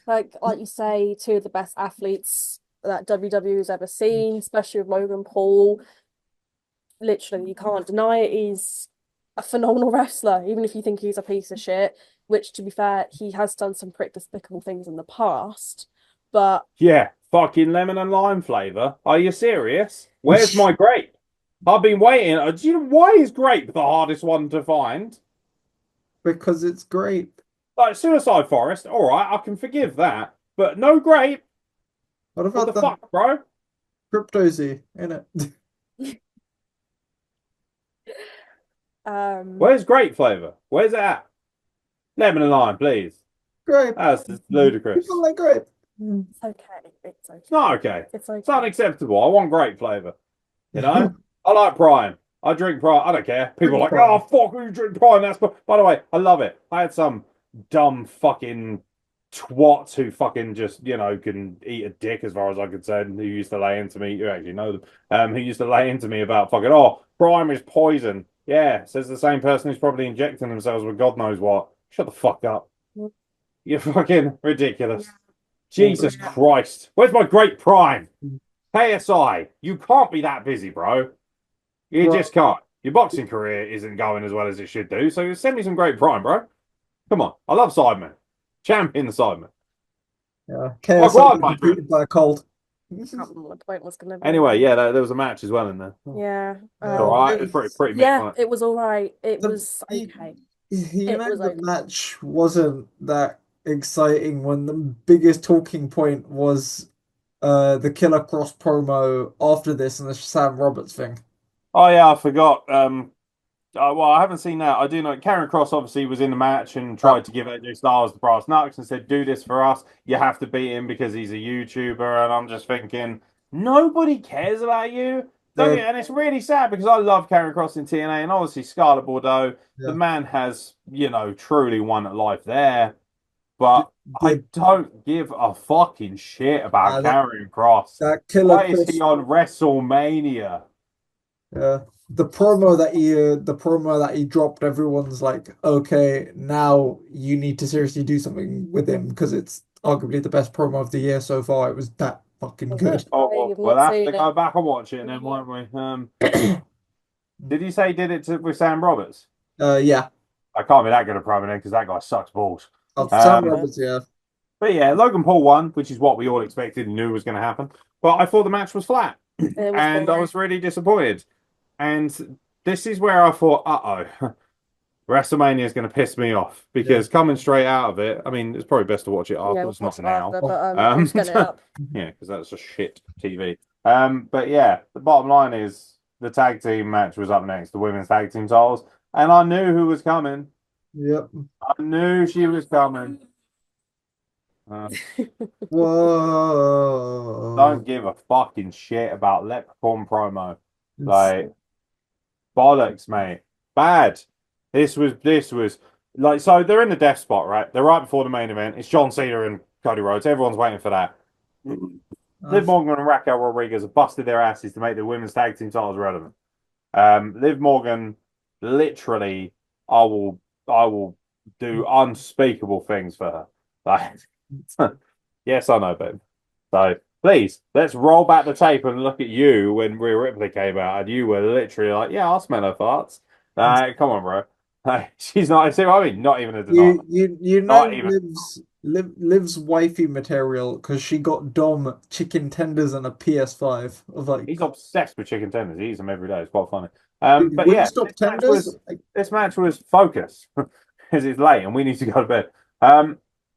Like you say, two of the best athletes that WWE has ever seen, especially with Logan Paul. Literally, you can't deny it. He's a phenomenal wrestler, even if you think he's a piece of shit, which to be fair, he has done some pretty despicable things in the past. But Yeah, fucking lemon and lime flavor. Are you serious? Where's my grape? I've been waiting. Do you know why is grape the hardest one to find? Because it's great. Like Suicide Forest, all right, I can forgive that, but no grape. What What the about that fuck, bro? cryptosy in it? um Where's grape flavor? Where's it at? Lemon and lime, please. Grape. That's just ludicrous. People like grape. it's okay. It's okay. It's not okay. It's It's okay. unacceptable. I want grape flavor. I like Prime. I drink Prime. I don't care. People are like, Prime. oh, fuck, you drink Prime. By the way, I love it. I had some dumb fucking twat who fucking just, can eat a dick as far as I could say, who used to lay into me, you actually know them, who used to lay into me about fucking, oh, Prime is poison. Yeah, says the same person who's probably injecting themselves with God knows what. Shut the fuck up. You're fucking ridiculous. Jesus Christ. Where's my great Prime? KSI, you can't be that busy, bro. You Right. just can't. Your boxing career isn't going as well as it should do, so send me some great Prime, bro. Come on. I love Sidemen. Champion the Sidemen. Yeah. God, KSI my defeated by a cold. I can't remember what the point was gonna be. Anyway, yeah, there was a match as well in there. Yeah. It's all right. It's pretty mixed, Yeah, wasn't it? it was all right. It The- was okay. You It know was the okay. match wasn't that exciting when the biggest talking point was the Killer Cross promo after this and the Sam Roberts thing. Oh yeah, I forgot. Well, I haven't seen that. I do know Karen Cross obviously was in the match and Uh, tried to give AJ Styles the brass knucks and said, "Do this for us. You have to beat him because he's a YouTuber." And I'm just thinking, nobody cares about you. Don't the get, and it's really sad because I love Karen Cross in TNA and obviously Scarlett Bordeaux. The yeah man has, truly won at life there. But I the don't give a fucking shit about that Karen Cross. that Killer Why is he Chris. on WrestleMania? The promo that he dropped, everyone's like, okay, now you need to seriously do something with him because it's arguably the best promo of the year so far. It was that fucking Was it? good. Oh, I have we'll not have to seen go it. back and watch it then, won't we? Did you say he did it with Sam Roberts? Yeah, I can't be that good a promo then because that guy sucks balls. Sam Um, Roberts, yeah. but yeah, Logan Paul won, which is what we all expected and knew was going to happen. But I thought the match was flat, It was and I boring. was really disappointed. And this is where I thought, uh-oh, WrestleMania is going to piss me off Yeah. because coming straight out of it, I mean, it's probably best to watch it Yeah, we'll afterwards, not watch it now. after, but I'm Um, just getting it up. yeah, because that's a shit TV. But yeah, the bottom line is the tag team match was up next, the women's tag team titles, and I knew who was coming. Yep. I knew she was coming. Uh, Whoa. don't give a fucking shit about Leprechaun promo. It's, Like bollocks, mate. Bad. This was like so they're in the death spot, right? They're right before the main event. It's John Cena and Cody Rhodes. Everyone's waiting for that. Liv I've, Morgan and Raquel Rodriguez have busted their asses to make the women's tag team titles relevant. Liv Morgan, literally, I will do unspeakable things for her. Like, yes, I know, babe. So please, let's roll back the tape and look at you when Rhea Ripley came out, and you were literally like, "Yeah, I'll smell her farts." Come on, bro. She's not. See what I mean? Not even a denial. you know Not even. Liv's wifey material because she got Dom chicken tenders and a PS5 of like He's obsessed with chicken tenders. He eats them every day. It's quite funny. But yeah, Wingstop tenders. Like, this match was focus because it's late and we need to go to bed.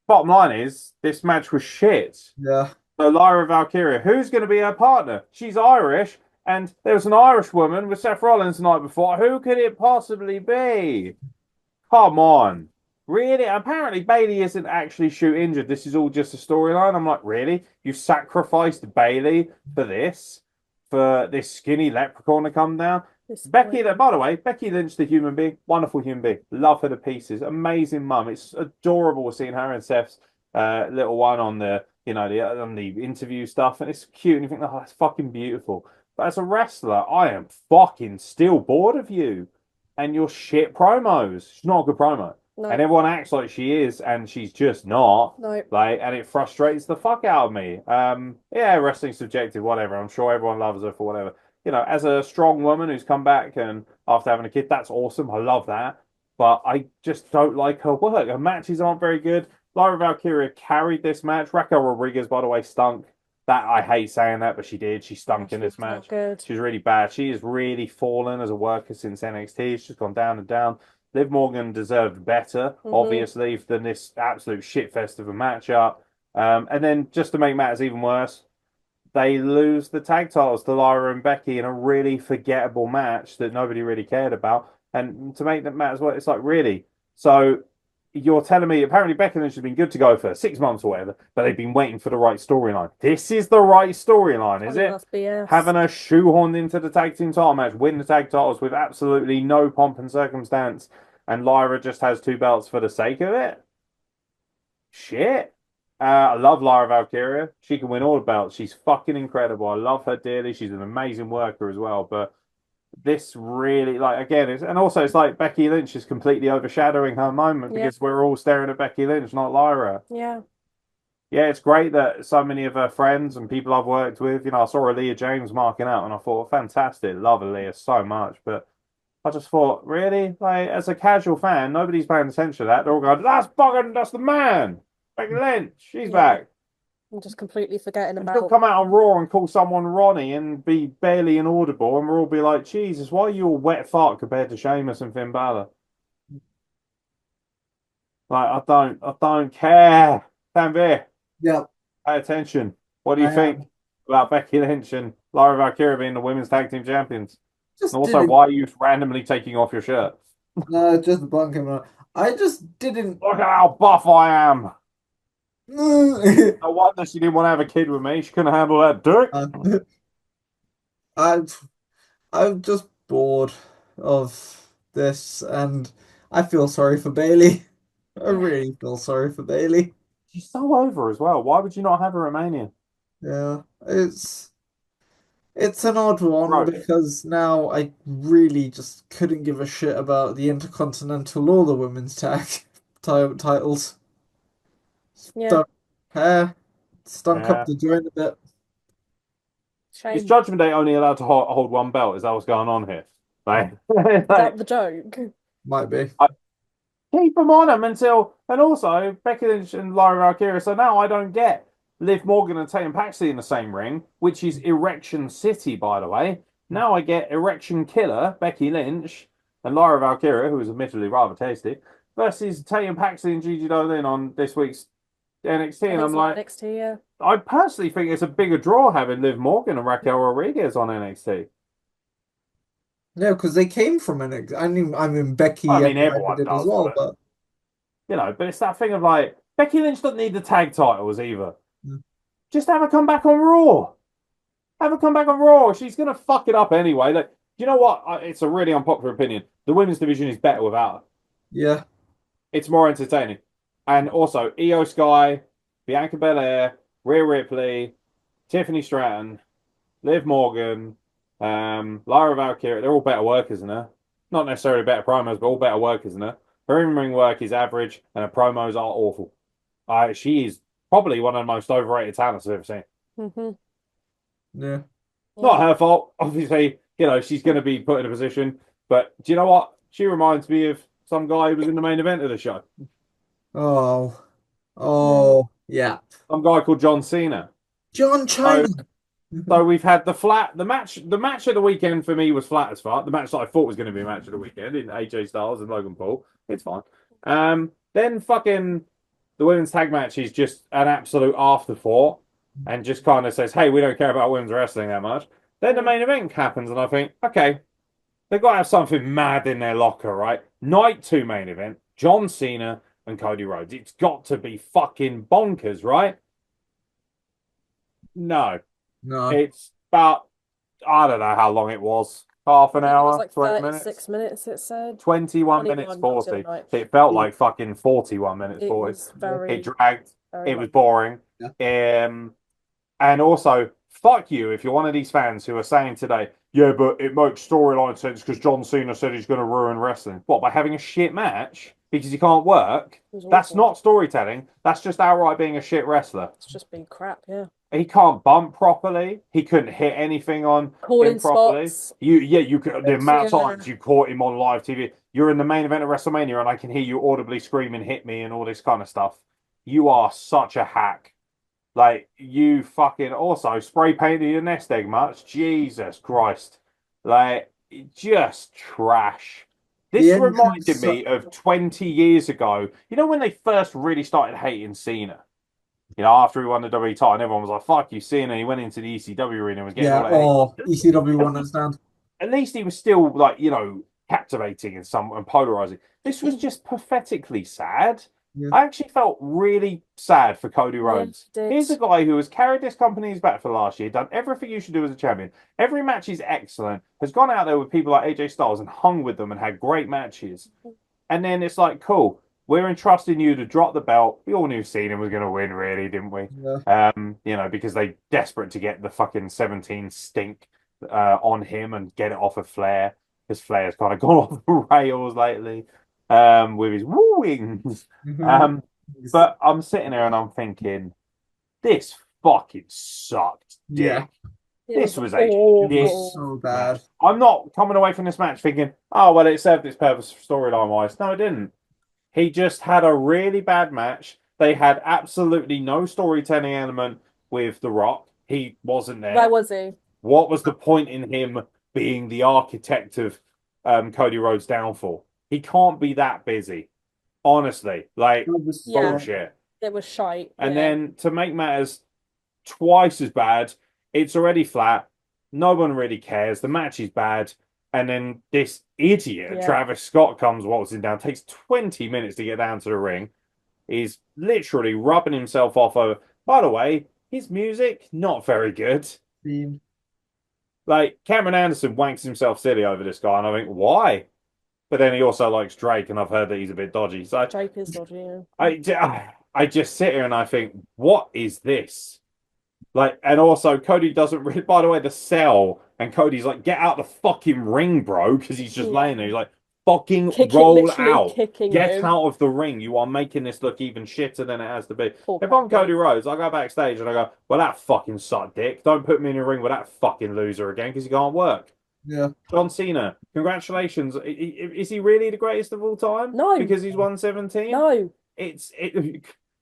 Bottom line is this match was shit. yeah, So Lyra Valkyria, who's going to be her partner? She's Irish, and there was an Irish woman with Seth Rollins the night before. Who could it possibly be? Come on. Really? Apparently Bailey isn't actually shoot injured. This is all just a storyline. I'm like, really? You sacrificed Bailey for this? For this skinny leprechaun to come down? Becky, by the way, Becky Lynch, the human being, wonderful human being. Love her to pieces. Amazing mum. It's adorable seeing her and Seth's little one on the interview stuff, and it's cute. And you think, oh, that's fucking beautiful. But as a wrestler, I am fucking still bored of you and your shit promos. She's not a good promo. No, And everyone acts like she is, and she's just not. no. Like, and it frustrates the fuck out of me. Yeah, wrestling's subjective, whatever. I'm sure everyone loves her for whatever. As a strong woman who's come back and after having a kid, that's awesome. I love that. But I just don't like her work. Her matches aren't very good. Lyra Valkyria carried this match. Raquel Rodriguez, by the way, stunk. That I hate saying that, but she did. She stunk in this She's not match. good. She's really bad. She has really fallen as a worker since NXT. She's gone down and down. Liv Morgan deserved better, obviously, than this absolute shitfest of a matchup. And then just to make matters even worse, they lose the tag titles to Lyra and Becky in a really forgettable match that nobody really cared about. And to make that matters worse, it's like, really? So you're telling me apparently Becky Lynch has been good to go for 6 months or whatever, but they've been waiting for the right storyline. This is the right storyline, is it? That's BS. Having her shoehorned into the tag team title match, win the tag titles with absolutely no pomp and circumstance, and Lyra just has 2 belts for the sake of it? Shit. I love Lyra Valkyria. She can win all the belts. She's fucking incredible. I love her dearly. She's an amazing worker as well. But this really, like, again, and also it's like Becky Lynch is completely overshadowing her moment because we're all staring at Becky Lynch, not Lyra. Yeah. Yeah, it's great that so many of her friends and people I've worked with, I saw Aaliyah James marking out and I thought, fantastic, love Aaliyah so much. But I just thought, really? Like, as a casual fan, nobody's paying attention to that. They're all going, that's bugging, that's the man. Becky Lynch, she's back. I'm just completely forgetting And about. she'll come out on Raw and call someone Ronnie and be barely inaudible, and we'll all be like, Jesus, why are you all wet fart compared to Sheamus and Finn Balor? Like, I don't care. Tanvir, yeah, pay attention. What do you I think am. about Becky Lynch and Lyra Valkyria being the women's tag team champions? just Also, didn't. why are you randomly taking off your shirt? No, just bunking. I just didn't. Look at how buff I am. No wonder she didn't want to have a kid with me. She couldn't handle that dick. I'm I'm just bored of this, and I feel sorry for Bailey. I really feel sorry for Bailey. She's so over as well. Why would you not have her Romanian? Yeah, it's an odd one Right. because now I really just couldn't give a shit about the Intercontinental or the Women's Tag titles. Yeah, Don't care. Stunk up Yeah. the joint a bit. Is shame. Judgment Day only allowed to hold one belt? Is that what's going on here? Like, Is that like the joke? Might be. I keep them on them until, and also Becky Lynch and Lyra Valkyria. So now I don't get Liv Morgan and Tatum Paxley in the same ring, which is Erection City, by the way. Now I get Erection Killer Becky Lynch and Lyra Valkyria, who is admittedly rather tasty, versus Tatum Paxley and Gigi Dolin on this week's NXT, I and think I'm it's on like, NXT, yeah. I personally think it's a bigger draw having Liv Morgan and Raquel Rodriguez on NXT. No, because they came from an. I mean, I Becky and mean, Lyra everyone did as does, well, but but but it's that thing of like Becky Lynch doesn't need the tag titles either. mm, Just have her come back on Raw. Have her come back on Raw. She's gonna fuck it up anyway. Like, you know what? It's a really unpopular opinion. The women's division is better without her. yeah, It's more entertaining, and also Io Sky, Bianca Belair, Rhea Ripley, Tiffany Stratton, Liv Morgan, Lyra Valkyria. They're all better workers than her. Not necessarily better promos, but all better workers than her. Her in-ring work is average, and her promos are awful. She is probably one of the most overrated talents I've ever seen. Hmm. yeah. Not Yeah. her fault, obviously. She's going to be put in a position. But do you know what? She reminds me of some guy who was in the main event of the show. Oh, Mm. oh, yeah. Some guy called John Cena. John So, China. so we've had the match of the weekend for me was flat as fuck. The match that I thought was going to be a match of the weekend in AJ Styles and Logan Paul. It's fine. Then fucking the women's tag match is just an absolute afterthought and just kind of says, hey, we don't care about women's wrestling that much. Then the Mm. main event happens, and I think, okay, they've got to have something mad in their locker, right? Night two main event, John Cena and Cody Rhodes. It's got to be fucking bonkers, right? No, No. it's about, I don't know how long it was. Half an I think it was hour, like 20 36 minutes, minutes, it said. 21 minutes, 21, that was the other 40. night. It felt like fucking 41 minutes, It 40. was It very, dragged. very It was long. boring. Yeah. And also, fuck you if you're one of these fans who are saying today, yeah, but it makes storyline sense because John Cena said he's going to ruin wrestling. What, by having a shit match because he can't work? It was That's awful. not storytelling. That's just outright being a shit wrestler. It's just been crap, yeah. He can't bump properly. He couldn't hit anything on Caught him in properly. spots. You could, the amount of Yeah. times you caught him on live TV. You're in the main event of WrestleMania, and I can hear you audibly screaming, "Hit me!" and all this kind of stuff. You are such a hack. Like, you fucking also spray painted your nest egg much. Jesus Christ. Like, just trash. The This reminded entrance. me of 20 years ago. You know when they first really started hating Cena? After he won the WWE title, and everyone was like, fuck you, Cena. He went into the ECW arena and was getting Yeah. all that hate. Oh, ECW one understand. At least he was still, like, captivating and polarizing. This was just pathetically sad. Yeah. I actually felt really sad for Cody Yeah, Rhodes. did. Here's a guy who has carried this company in his back for last year, done everything you should do as a champion. Every match is excellent, has gone out there with people like AJ Styles and hung with them and had great matches. And then it's like, cool, we're entrusting you to drop the belt. We all knew Cena was going to win, really, didn't we? Yeah. Because they desperate to get the fucking 17 stink on him and get it off of Flair, because Flair's kind of gone off the rails lately with his wooings. But I'm sitting there and I'm thinking, this fucking sucked, Yeah. dick. It This was a It shit was so bad. match. I'm not coming away from this match thinking, oh, well, it served its purpose storyline wise. No, it didn't. He just had a really bad match. They had absolutely no storytelling element with The Rock. He wasn't there. Where was he? What was the point in him being the architect of Cody Rhodes' downfall? He can't be that busy. Honestly, like, Yeah. bullshit. It was shite. And yeah. then to make matters twice as bad, it's already flat. No one really cares. The match is bad. And then this idiot, Yeah. Travis Scott, comes waltzing down, takes 20 minutes to get down to the ring. He's literally rubbing himself off over. By the way, his music, not very good. Theme. Like, Cameron Anderson wanks himself silly over this guy, and I think, why? But then he also likes Drake, and I've heard that he's a bit dodgy. So Drake is dodgy. Yeah. I just sit here and I think, what is this? Like, and also Cody doesn't really, by the way, the cell, and Cody's like, get out the fucking ring, bro, because he's just laying there. He's like, fucking roll literally out. kicking Get him. out of the ring. You are making this look even shitter than it has to be. Poor If I'm Cody. Cody Rhodes, I go backstage and I go, well, that fucking sucked dick. Don't put me in a ring with that fucking loser again because he can't work. Yeah. John Cena, congratulations. Is he really the greatest of all time? No. Because he's won 17? No.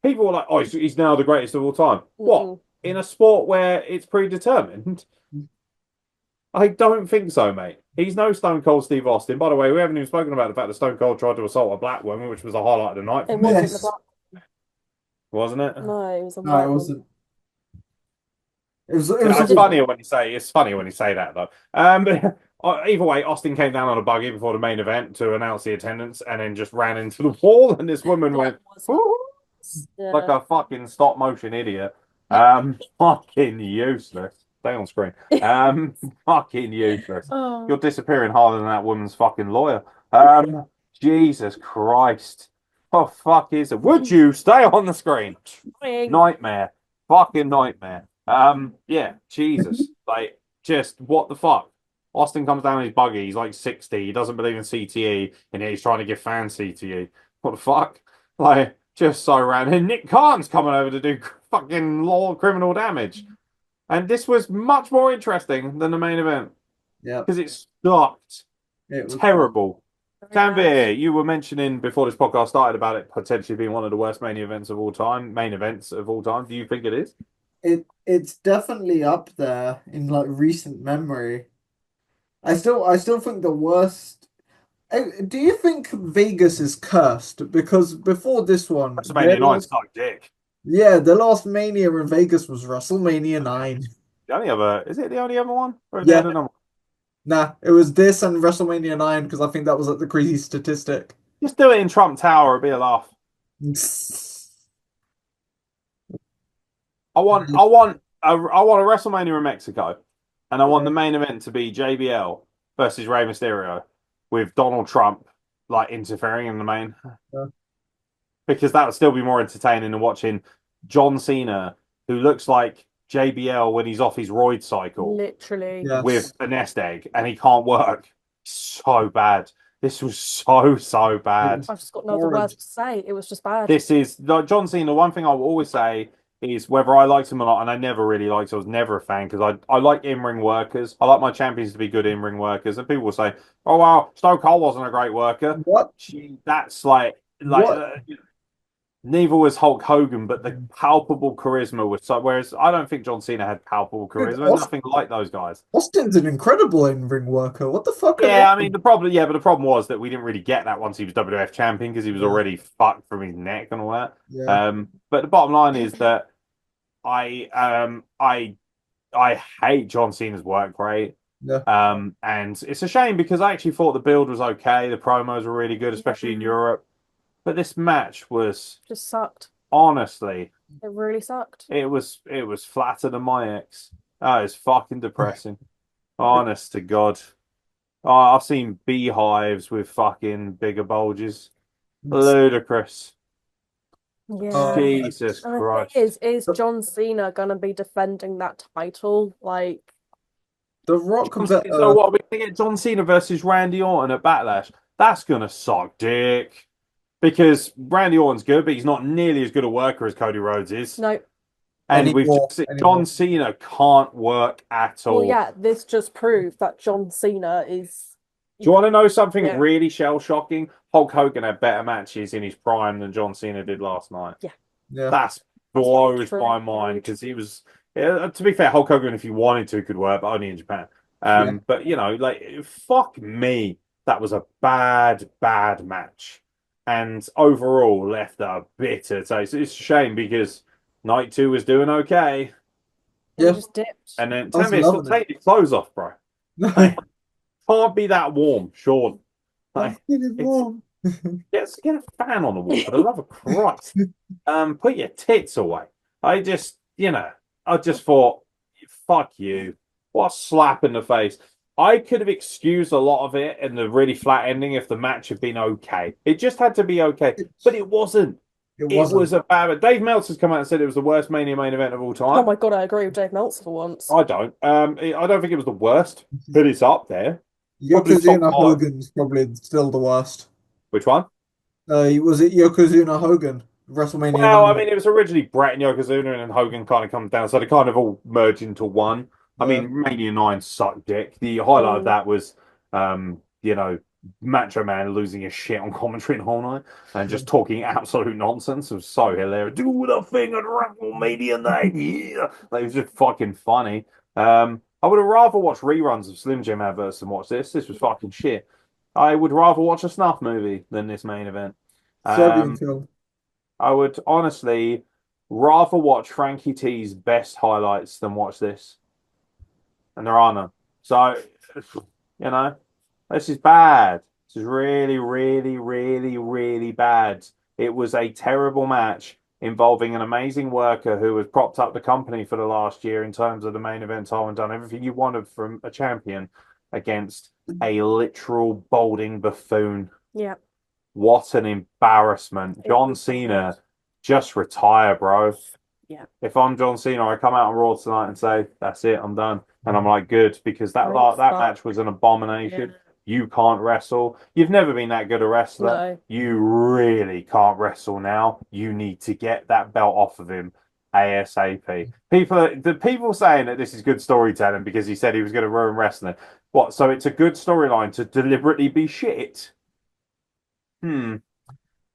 People are like, oh, he's now the greatest of all time. What? In a sport where it's predetermined? I don't think so, mate. He's no Stone Cold Steve Austin. By the way, we haven't even spoken about the fact that Stone Cold tried to assault a black woman, which was a highlight of the night. It wasn't Yes. the black. Wasn't it? No, it was a No, white it one. wasn't. It was It's funnier when you say that though. But either way, Austin came down on a buggy before the main event to announce the attendance, and then just ran into the wall, and this woman went like a fucking stop motion idiot. Fucking useless. Stay on screen. Fucking useless. Oh. You're disappearing harder than that woman's fucking lawyer. Jesus Christ. Oh, fuck is it? Would you stay on the screen? Nightmare. Fucking nightmare. Yeah, Jesus. Like, just what the fuck? Austin comes down in his buggy. He's like 60. He doesn't believe in CTE, and yet he's trying to give fans CTE. What the fuck? Like, just so random. And Nick Khan's coming over to do fucking law criminal damage. And this was much more interesting than the main event. Yeah. Because it sucked. It was Terrible. Tanvir, you were mentioning before this podcast started about it potentially being one of the worst main events of all time. Main events of all time. Do you think it is? It's definitely up there in like recent memory. I still think the worst. Do you think Vegas is cursed? Because before this one, WrestleMania 9 sucked dick. yeah, the last Mania in Vegas was WrestleMania 9. The only other, is it the only other one? Or have Yeah. they had another one? Nah, it was this and WrestleMania 9 because I think that was like the crazy statistic. Just do it in Trump Tower, it'd be a laugh. I want a WrestleMania in Mexico, and I want the main event to be JBL versus Rey Mysterio with Donald Trump like interfering in the main. Yeah. Because that would still be more entertaining than watching John Cena, who looks like JBL when he's off his roid cycle, Literally. Yes. with a nest egg, and he can't work. So bad. This was so bad. I've just got no other words to say. It was just bad. This is like John Cena. One thing I will always say is whether I liked him or not, and I never really liked. I was never a fan because I like in-ring workers. I like my champions to be good in-ring workers, and people will say, "Oh wow, Stone Cold wasn't a great worker." What? That's like What? neither was Hulk Hogan, but the palpable charisma was so. Whereas I don't think John Cena had palpable charisma. Nothing like those guys. Austin's an incredible in-ring worker. What the fuck? Yeah, I mean but the problem was that we didn't really get that once he was WWF champion because he was already fucked from his neck and all that. Yeah. But the bottom line is that I hate John Cena's work rate. Yeah. And it's a shame because I actually thought the build was okay. The promos were really good, especially in Europe. But this match was just sucked. Honestly, it really sucked. It was flatter than my ex. Oh, it's fucking depressing. Honest to God. Oh, I've seen beehives with fucking bigger bulges. Ludicrous. Yeah. Jesus And the Christ. thing is John Cena gonna be defending that title? Like, The Rock. So what? We're gonna get John Cena versus Randy Orton at Backlash. That's gonna suck dick. Because Randy Orton's good, but he's not nearly as good a worker as Cody Rhodes is. no. And John Cena can't work at all. Well, yeah, this just proved that John Cena is. Do you want to know something really shell-shocking? Hulk Hogan had better matches in his prime than John Cena did last night. Yeah. That blows my mind because he was. To be fair, Hulk Hogan, if he wanted to, could work, but only in Japan. But you know, like, fuck me, that was a bad match. And overall left a bitter taste. It's a shame because night 2 was doing okay. Yeah. Just dipped. And then Tanvir, still take your clothes off, bro. can't be that warm, Sean. I'm Like, feeling it's warm. get a fan on the wall for the love of Christ. Put your tits away. I just, I just thought, fuck you. What a slap in the face. I could have excused a lot of it in the really flat ending if the match had been okay. It just had to be okay, but it wasn't. It It was wasn't. a bad. Dave Meltzer's come out and said it was the worst Mania main event of all Oh time. my God, I agree with Dave Meltzer for once. I don't. I don't think it was the worst, but it's up there. Probably top Yokozuna five. Hogan's probably still the worst. Which one? Was it Yokozuna Hogan? WrestleMania Well, I 9. mean, it was originally Brett and Yokozuna, and then Hogan kind of comes down, so they kind of all merge into one. I Yeah. mean, Mania 9 sucked dick. The highlight of Mm. that was, you know, Macho Man losing his shit on commentary the whole night and just talking absolute nonsense. It was so hilarious. Do the thing at WrestleMania 9. Yeah. Like, it was just fucking funny. I would have rather watched reruns of Slim Jim adverts than watch this. This was fucking shit. I would rather watch a snuff movie than this main event. Serbian Um, film. I would honestly rather watch Frankie T's best highlights than watch this, and there are none. So, this is bad. This is really, really, really, really bad. It was a terrible match involving an amazing worker who has propped up the company for the last year in terms of the main event title and done everything you wanted from a champion against a literal balding buffoon. Yeah. What an embarrassment. It John was Cena, just retire, bro. Yeah. If I'm John Cena, I come out on Raw tonight and say, that's it, I'm done. And I'm like, good, because that Great that fuck. match was an abomination. Yeah. You can't wrestle. You've never been that good a wrestler. No. You really can't wrestle now. You need to get that belt off of him ASAP. The people saying that this is good storytelling because he said he was going to ruin wrestling. What? So it's a good storyline to deliberately be shit?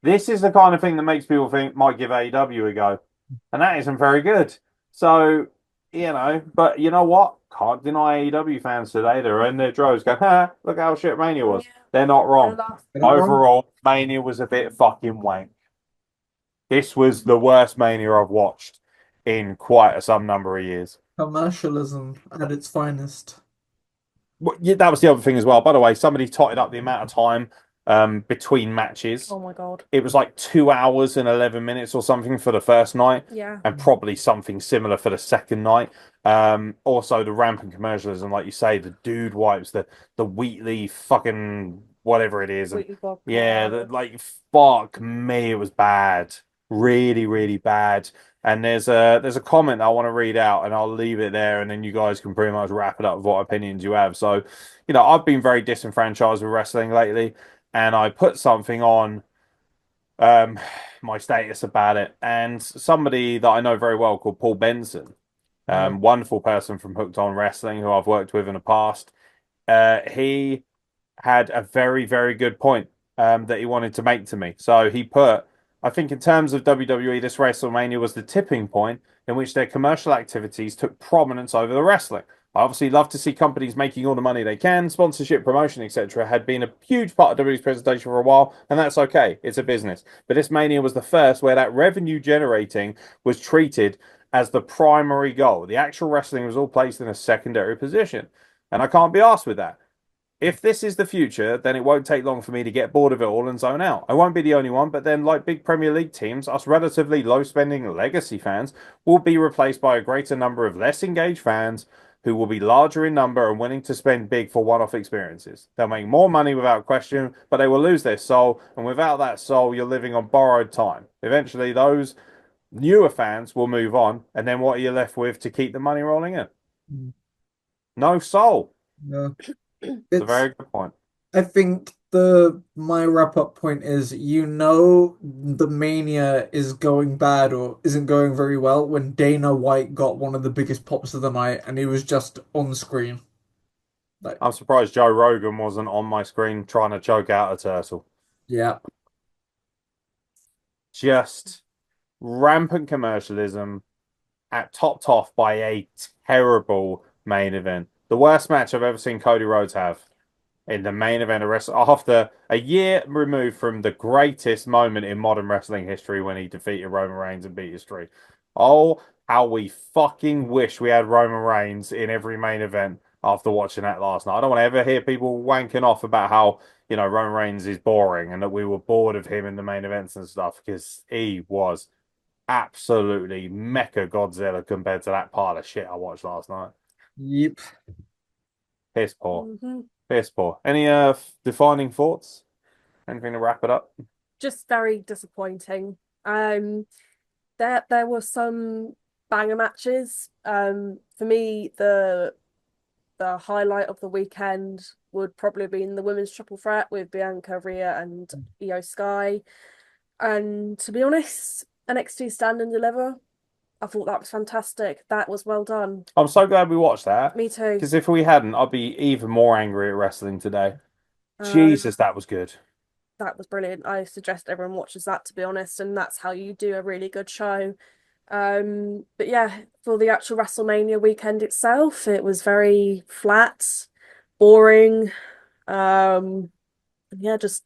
This is the kind of thing that makes people think might give AEW a go, and that isn't very good. So, but you know what? Can't deny AEW fans today. They're in their droves going, ha, look how shit Mania was. Yeah. They're not wrong. They're not wrong. Overall, Mania was a bit fucking wank. This was the worst Mania I've watched in quite some number of years. Commercialism at its finest. Well, yeah, that was the other thing as well. By the way, somebody totted up the amount of time between matches. Oh my God. It was like 2 hours and 11 minutes or something for the first night, Yeah. and probably something similar for the second night. Also, the rampant commercialism, like you say, the dude wipes, the Wheatley fucking whatever it is, and Sweetie Bob. yeah, like fuck me, it was bad, really, really bad. And there's a comment I want to read out, and I'll leave it there, and then you guys can pretty much wrap it up with what opinions you have. So, I've been very disenfranchised with wrestling lately, and I put something on my status about it, and somebody that I know very well called Paul Benson, wonderful person from Hooked on Wrestling who I've worked with in the past. He had a very, very good point that he wanted to make to me. So he put, I think in terms of WWE, this WrestleMania was the tipping point in which their commercial activities took prominence over the wrestling. I obviously love to see companies making all the money they can. Sponsorship, promotion, etc. had been a huge part of WWE's presentation for a while, and that's okay. It's a business. But this Mania was the first where that revenue generating was treated as the primary goal. The actual wrestling was all placed in a secondary position. And I can't be asked with that. If this is the future, then it won't take long for me to get bored of it all and zone out. I won't be the only one, but then, like big Premier League teams, us relatively low spending legacy fans will be replaced by a greater number of less engaged fans who will be larger in number and willing to spend big for one off experiences. They'll make more money without question, but they will lose their soul. And without that soul, you're living on borrowed time. Eventually, those newer fans will move on. And then what are you left with to keep the money rolling in? Mm. No soul. Yeah. It's a very good point. I think my wrap up point is the Mania is going bad or isn't going very well when Dana White got one of the biggest pops of the night and he was just on screen. Like, I'm surprised Joe Rogan wasn't on my screen trying to choke out a turtle. yeah. Just rampant commercialism at topped off by a terrible main event. The worst match I've ever seen Cody Rhodes have in the main event of wrestling after a year removed from the greatest moment in modern wrestling history when he defeated Roman Reigns and beat his streak. Oh, how we fucking wish we had Roman Reigns in every main event after watching that last night. I don't want to ever hear people wanking off about how, Roman Reigns is boring and that we were bored of him in the main events and stuff, because he was absolutely mecha Godzilla compared to that pile of shit I watched last night. Yep. Piss poor. Mhm. Piss poor. Any defining thoughts? Anything to wrap it up? Just very disappointing. There were some banger matches. For me, the highlight of the weekend would probably be in the women's triple threat with Bianca, Rhea, and Io Sky. And to be honest, NXT Stand and Deliver, I thought that was fantastic. That was well done. I'm so glad we watched that. Me too. Because if we hadn't, I'd be even more angry at wrestling today. Um, Jesus, that was good. that was brilliant. I suggest everyone watches that, to be honest, and that's how you do a really good show. But yeah, for the actual WrestleMania weekend itself, it was very flat, boring. Yeah, just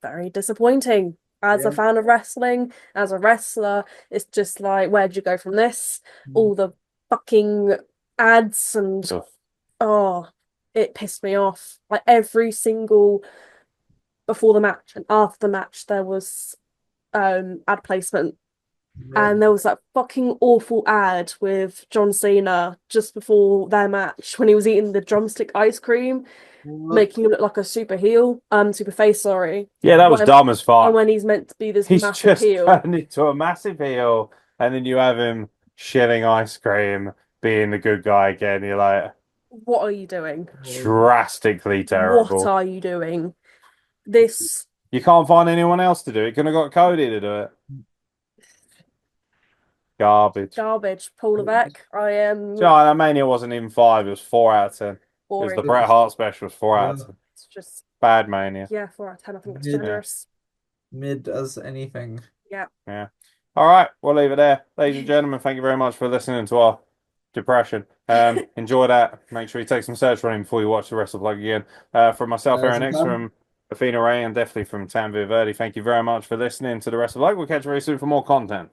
very disappointing. As a Yeah. fan of wrestling, as a wrestler, it's just like, where'd you go from this? All the fucking ads and Ugh. oh, it pissed me off. Like every single before the match and after the match, there was ad placement. Yeah. And there was that fucking awful ad with John Cena just before their match when he was eating the drumstick ice cream, making him look like a super face, sorry. Yeah, that was When, dumb as and fuck. when he's meant to be this He's massive just heel. turned into a massive heel, and then you have him shilling ice cream, being the good guy again. You're like, What are you doing? drastically What terrible. are you doing? This You can't find anyone else to do it. Couldn't have got Cody to do it. Garbage. garbage. Paul Levesque, I am John, that Mania wasn't even 5. It was 4 out of 10. It was the boring. Bret Hart special. Was 4 out of 10. It's just, Bad Mania. yeah, 4 out of 10. I think that's Mid. generous. Mid as anything. Yeah. Yeah. All right, we'll leave it there. Ladies and gentlemen, thank you very much for listening to our depression. Enjoy that. Make sure you take some search running before you watch the Wrestle Plug again. From myself, There's Aaron a X, plan. from Athena Rae, and definitely from Tanvir Verdi. Thank you very much for listening to the Wrestle Plug. We'll catch you very soon for more content.